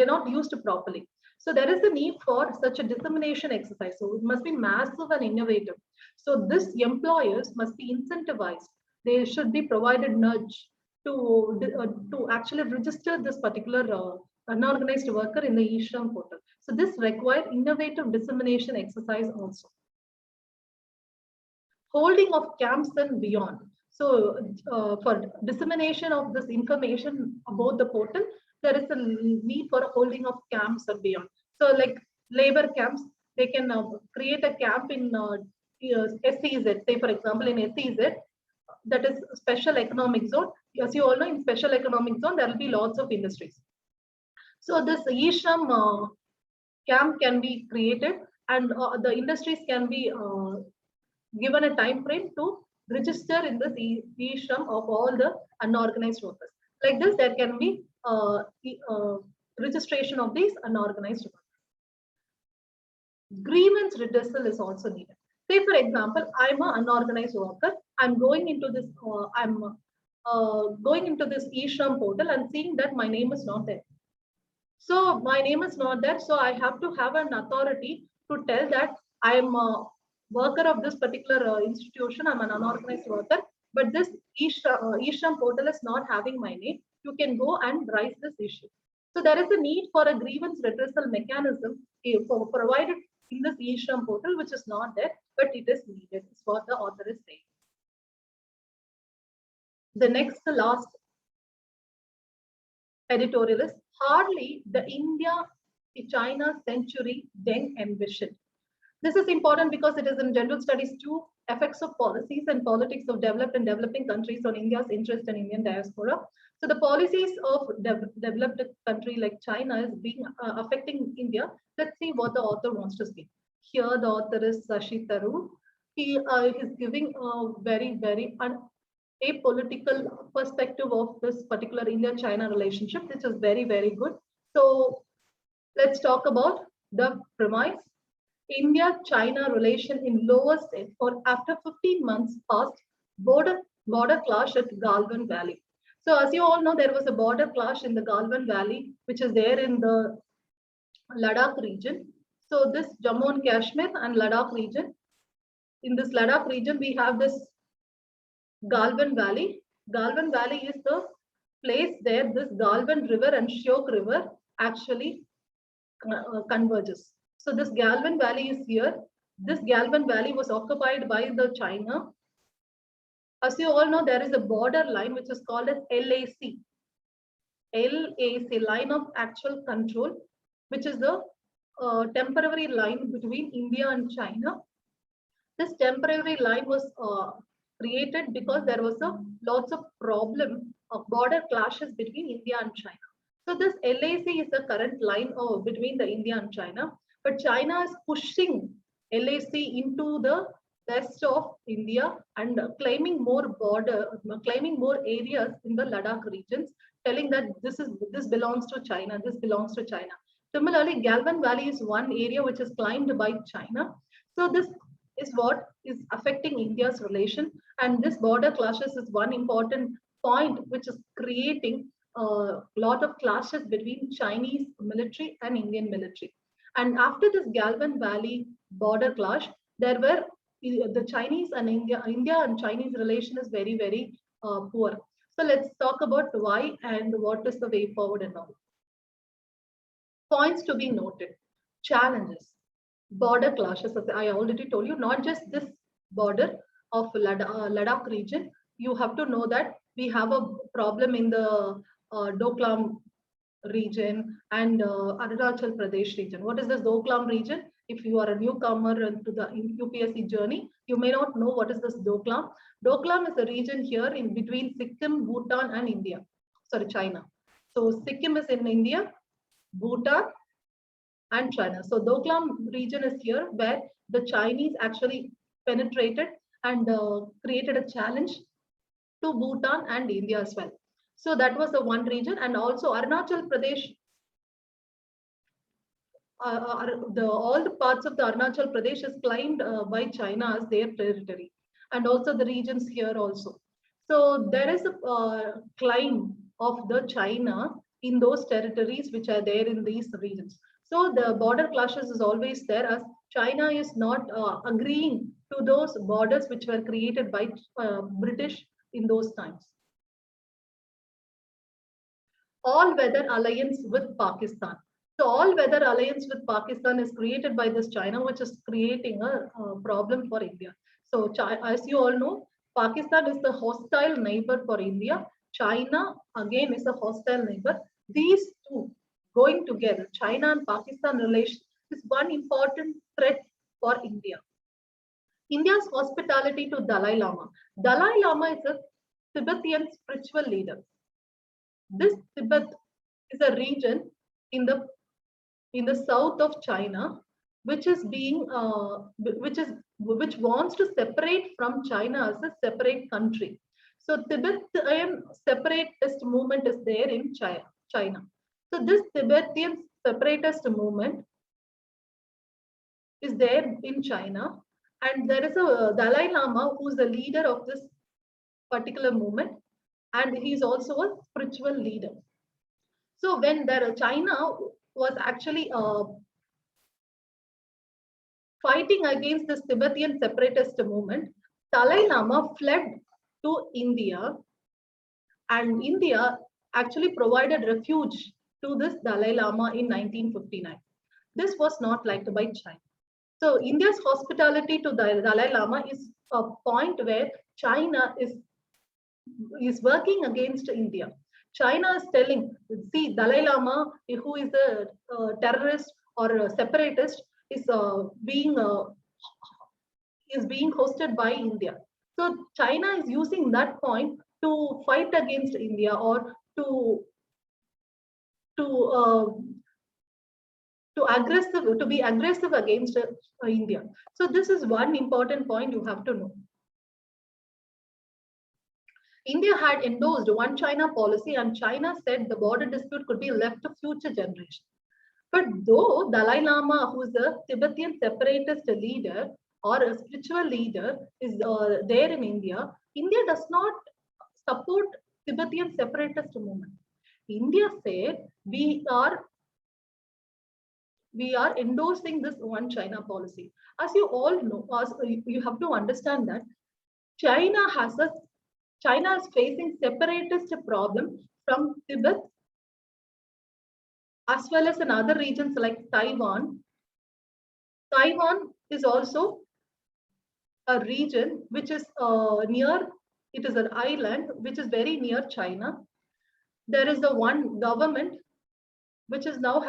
not used properly. So there is a need for such a dissemination exercise. So it must be massive and innovative. So this employers must be incentivized. They should be provided nudge to actually register this particular unorganized worker in the e-Shram portal. So this requires innovative dissemination exercise also. Holding of camps and beyond. So for dissemination of this information about the portal, there is a need for a holding of camps and beyond. So like labor camps, they can create a camp in SEZ. Say for example, in SEZ, that is special economic zone. As you all know, in special economic zone, there will be lots of industries. So this e-shram camp can be created, and the industries can be given a time frame to register in this e-shram of all the unorganized workers. Like this, there can be registration of these unorganized workers. Grievance redressal is also needed. Say, for example, I'm an unorganized worker. I'm going into this. Going into this e-shram portal and seeing that my name is not there. So my name is not there. So I have to have an authority to tell that I am a worker of this particular institution. I'm an unorganized worker, but this e-shram portal is not having my name. You can go and raise this issue. So there is a need for a grievance redressal mechanism provided in this e-shram portal, which is not there, but it is needed. It's what the author is saying. The last editorial is hardly the India-China century Deng envisioned. This is important because it is in general studies too, effects of policies and politics of developed and developing countries on India's interest in Indian diaspora. So the policies of developed country like China is being affecting India. Let's see what the author wants to speak. Here the author is Shashi Tharoor. He is giving a very, very apolitical perspective of this particular India-China relationship, which is very, very good. So let's talk about the premise. India-China relation in lower state for after 15 months past border clash at Galwan Valley. So as you all know, there was a border clash in the Galwan Valley, which is there in the Ladakh region. So this Jammu and Kashmir and Ladakh region. In this Ladakh region, we have this Galwan Valley. Galwan Valley is the place there this Galwan River and Shyok River actually converges. So this Galwan Valley is here. This Galwan Valley was occupied by the China. As you all know, there is a border line which is called as LAC. LAC, line of actual control, which is the temporary line between India and China. This temporary line was created because there was lots of problem of border clashes between India and China. So this LAC is the current line between the India and China, but China is pushing LAC into the west of India and claiming more areas in the Ladakh regions, telling that this belongs to China, this belongs to China. Similarly, Galwan Valley is one area which is claimed by China. So this is what is affecting India's relation, and this border clashes is one important point which is creating a lot of clashes between Chinese military and Indian military. And after this Galwan Valley border clash, there were the Chinese and India and Chinese relation is very, very poor. So let's talk about why and what is the way forward and all. Points to be noted. Challenges. Border clashes, as I already told you, not just this border of Ladakh region. You have to know that we have a problem in the Doklam region and Arunachal Pradesh region. What is this Doklam region? If you are a newcomer to the UPSC journey, you may not know what is this Doklam. Doklam is a region here in between Sikkim, Bhutan and India. Sorry, China. So Sikkim is in India, Bhutan and China. So Doklam region is here where the Chinese actually penetrated and created a challenge to Bhutan and India as well. So that was the one region, and also Arunachal Pradesh. All the parts of the Arunachal Pradesh is claimed by China as their territory, and also the regions here also. So there is a claim of the China in those territories which are there in these regions. So the border clashes is always there as China is not agreeing to those borders which were created by British in those times. All-weather alliance with Pakistan. So all-weather alliance with Pakistan is created by this China, which is creating a problem for India. So as you all know, Pakistan is the hostile neighbor for India. China again is a hostile neighbor. These two going together, China and Pakistan relation, is one important threat for India. India's hospitality to Dalai Lama. Dalai Lama is a Tibetan spiritual leader. This Tibet is a region in the south of China, which is being which wants to separate from China as a separate country. So Tibetan separatist movement is there in China. So this Tibetan separatist movement is there in China, and there is a Dalai Lama who is the leader of this particular movement, and he is also a spiritual leader. So when China was actually fighting against this Tibetan separatist movement, Dalai Lama fled to India, and India actually provided refuge to this Dalai Lama in 1959. This was not liked by China. So India's hospitality to the Dalai Lama is a point where China is working against India. China is telling, see, Dalai Lama, who is a terrorist or a separatist, is being hosted by India. So China is using that point to fight against India or to uh, to be aggressive against India. So this is one important point you have to know. India had endorsed one China policy, and China said the border dispute could be left to future generations. But though Dalai Lama, who is a Tibetan separatist leader or a spiritual leader, is there in India, India does not support Tibetan separatist movement. India said we are endorsing this one China policy. As you all know, as you have to understand that China is facing separatist problem from Tibet as well as in other regions like Taiwan. Taiwan is also a region which is it is an island which is very near China. There is the one government which is now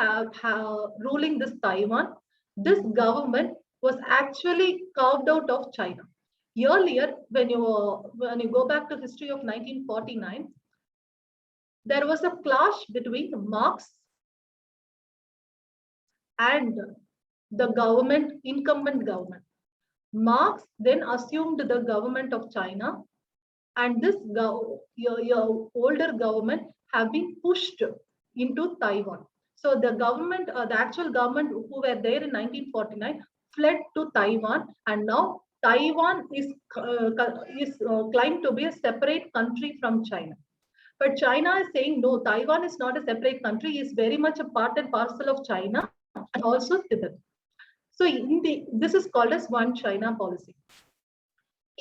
ruling this Taiwan. This government was actually carved out of China. Earlier, when you go back to history of 1949, there was a clash between Marx and the incumbent government. Marx then assumed the government of China, and this your older government have been pushed into Taiwan. So the government, the actual government who were there in 1949 fled to Taiwan, and now Taiwan is claimed to be a separate country from China. But China is saying no, Taiwan is not a separate country, it's very much a part and parcel of China and also Tibet. So this is called as One China policy.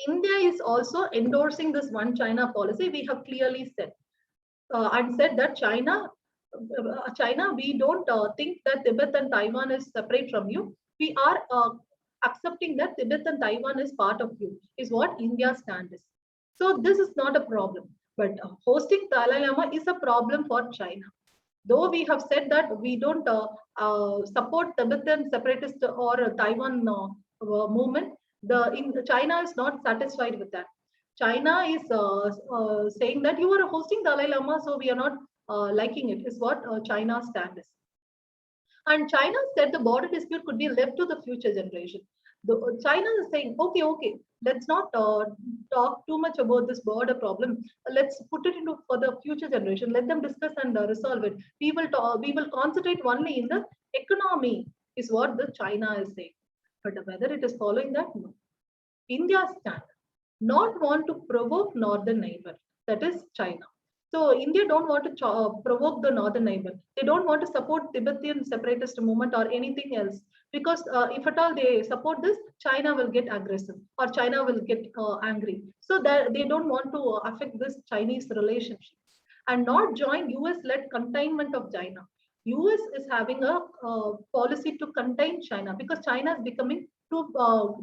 India is also endorsing this One China policy. We have clearly said and said that China, we don't think that Tibet and Taiwan is separate from you. We are accepting that Tibet and Taiwan is part of you, is what India's stand is. So this is not a problem. But hosting Dalai Lama is a problem for China. Though we have said that we don't support Tibetan separatist or Taiwan movement, China is not satisfied with that. China is saying that you are hosting Dalai Lama, so we are not liking it, is what China's stand is. And China said the border dispute could be left to the future generation. China is saying, okay, let's not talk too much about this border problem. Let's put it into for the future generation. Let them discuss and resolve it. We will concentrate only in the economy, is what the China is saying. But whether it is following that, no. India's stand, not want to provoke northern neighbor, that is China. So India don't want to provoke the northern neighbor. They don't want to support Tibetan separatist movement or anything else, because if at all they support this, China will get aggressive or China will get angry. So that they don't want to affect this Chinese relationship and not join US-led containment of China. US is having a policy to contain China because China is becoming too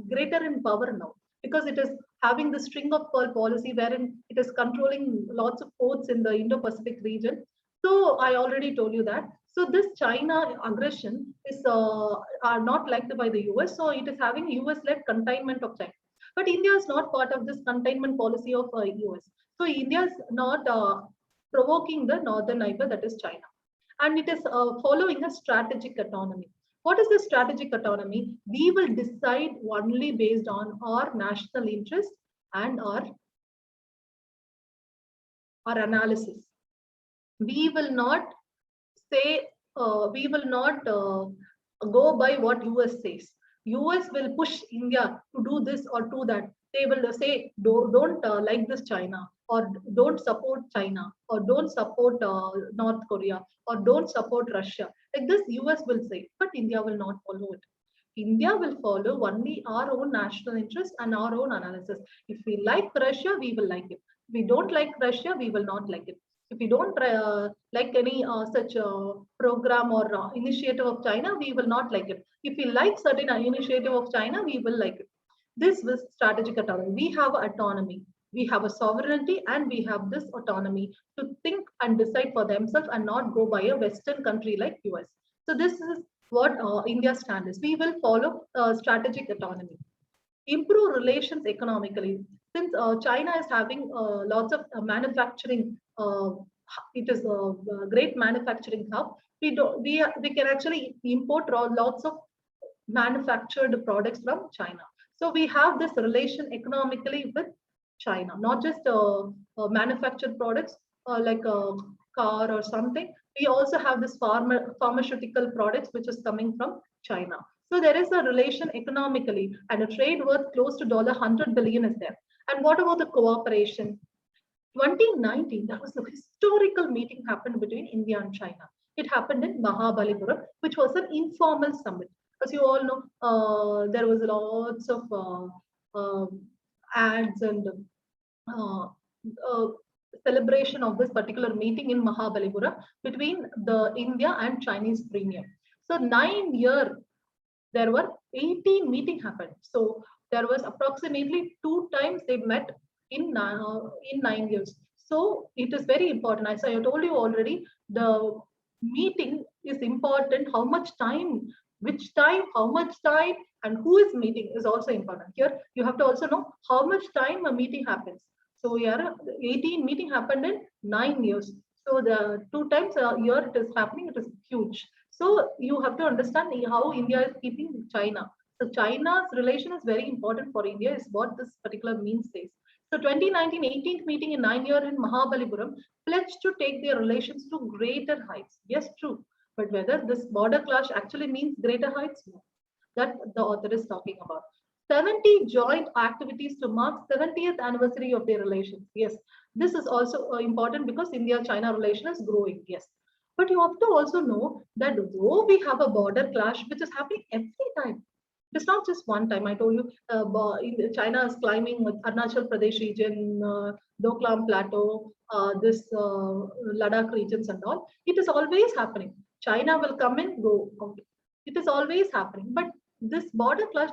greater in power now, because it is having the string of pearl policy wherein it is controlling lots of ports in the Indo-Pacific region. So I already told you that. So this China aggression is are not liked by the US. So it is having US-led containment of China. But India is not part of this containment policy of US. So India is not provoking the northern neighbor, that is China. And it is following a strategic autonomy. What is the strategic autonomy? We will decide only based on our national interest and our analysis. We will not say, we will not go by what US says. US will push India to do this or do that. They will say, don't like this China, or don't support China, or don't support North Korea, or don't support Russia. Like this, US will say, but India will not follow it. India will follow only our own national interest and our own analysis. If we like Russia, we will like it. If we don't like Russia, we will not like it. If we don't like any such program or initiative of China, we will not like it. If we like certain initiative of China, we will like it. This was strategic autonomy. We have autonomy. We have a sovereignty, and we have this autonomy to think and decide for themselves and not go by a Western country like US. So this is what India's stand is. We will follow strategic autonomy. Improve relations economically. Since China is having lots of manufacturing, it is a great manufacturing hub. We can actually import lots of manufactured products from China. So we have this relation economically with China, not just manufactured products like a car or something. We also have this pharmaceutical products which is coming from China. So there is a relation economically, and a trade worth close to $100 billion is there. And what about the cooperation? 2019, there was a historical meeting happened between India and China. It happened in Mahabalipuram, which was an informal summit. As you all know, there was lots of ads and celebration of this particular meeting in Mahabalipuram between the India and Chinese premier. So 9 years, there were 18 meetings happened. So there was approximately 2 times they met in 9 years. So it is very important. As I told you already, the meeting is important. How much time, which time, how much time, and who is meeting is also important. Here you have to also know how much time a meeting happens. So here 18 meeting happened in 9 years. So the 2 times a year it is happening, it is huge. So you have to understand how India is keeping China. So China's relation is very important for India, is what this particular means says. So 2019 18th meeting in 9 years in Mahabalipuram pledged to take their relations to greater heights. Yes, true. But whether this border clash actually means greater heights, no. That the author is talking about. 70 joint activities to mark 70th anniversary of their relations. Yes, this is also important because India-China relation is growing. Yes. But you have to also know that though we have a border clash, which is happening every time, it's not just one time. I told you, China is climbing with Arunachal Pradesh region, Doklam Plateau, this Ladakh regions and all. It is always happening. China will come and go out. It is always happening. But this border clash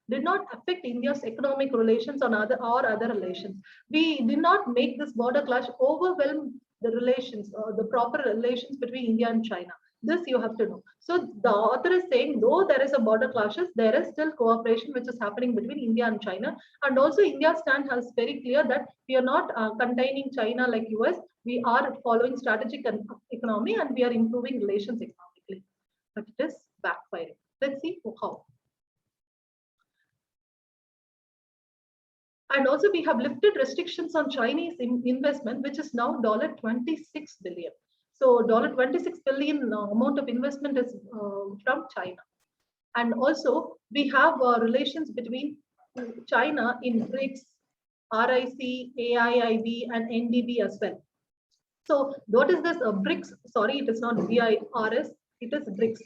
did not affect India's economic relations or other relations. We did not make this border clash overwhelm the relations, the proper relations between India and China. This you have to know. So the author is saying, though there is a border clashes, there is still cooperation which is happening between India and China. And also India's stand has very clear that we are not containing China like US. We are following strategic economy, and we are improving relations economically. But it is backfiring. Let's see how. And also we have lifted restrictions on Chinese investment, which is now $26 billion. So $26 billion amount of investment is from China. And also we have relations between China in BRICS, RIC, AIIB, and NDB as well. So what is this BRICS? Sorry, it is not BIRS, it is BRICS.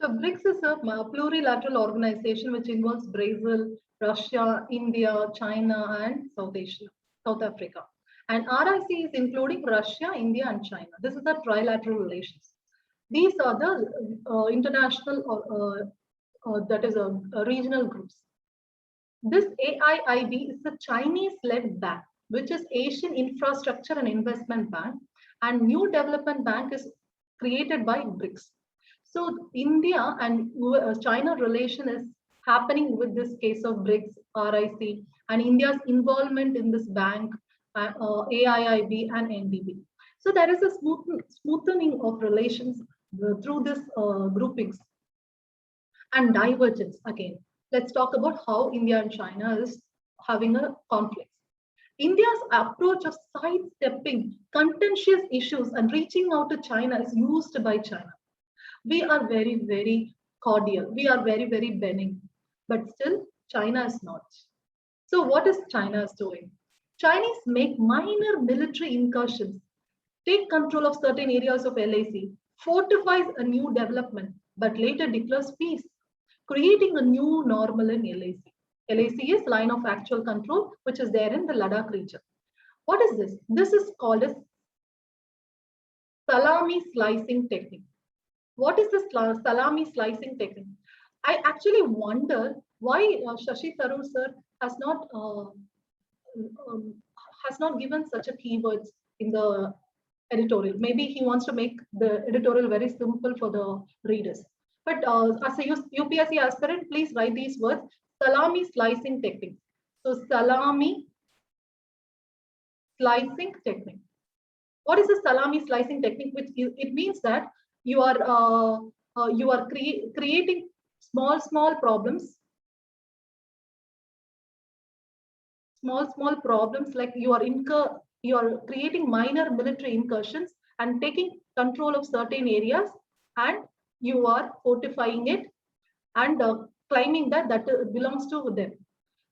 So BRICS is a plurilateral organization which involves Brazil, Russia, India, China, and South Africa. And RIC is including Russia, India, and China. This is the trilateral relations. These are the international, that is regional groups. This AIIB is the Chinese-led bank, which is Asian Infrastructure and Investment Bank, and New Development Bank is created by BRICS. So India and China relation is happening with this case of BRICS, RIC, and India's involvement in this bank, AIIB and NDB. So there is a smoothening of relations through this groupings and divergence. Again, let's talk about how India and China is having a conflict. India's approach of sidestepping contentious issues and reaching out to China is used by China. We are very, very cordial. We are very, very benign. But still, China is not. So what is China is doing? Chinese make minor military incursions, take control of certain areas of LAC, fortifies a new development, but later declares peace, creating a new normal in LAC. LAC is line of actual control, which is there in the Ladakh region. What is this? This is called as salami slicing technique. What is this salami slicing technique? I actually wonder why Shashi Tharoor sir has not given such a keywords in the editorial. Maybe he wants to make the editorial very simple for the readers. But as a UPSC aspirant, please write these words: salami slicing technique. So salami slicing technique. What is a salami slicing technique? Which it means that you are creating small problems, small problems, like you are creating minor military incursions and taking control of certain areas, and you are fortifying it and claiming that belongs to them.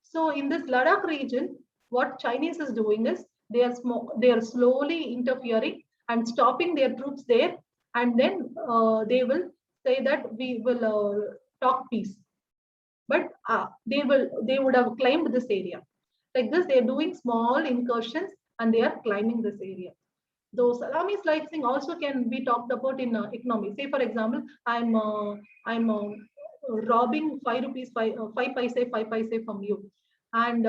So in this Ladakh region, what Chinese is doing is they are slowly interfering and stopping their troops there, and then they will say that we will talk peace. But they would have claimed this area. Like this, they're doing small incursions and they are climbing this area. Though salami slicing also can be talked about in economy. Say, for example, I'm robbing 5 rupees, 5 paise from you. And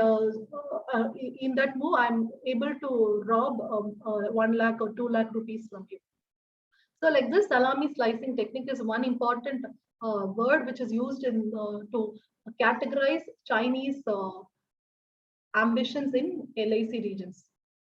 in that move, I'm able to rob 1 lakh or 2 lakh rupees from you. So like this salami slicing technique is one important word which is used in to categorize Chinese ambitions in LIC regions.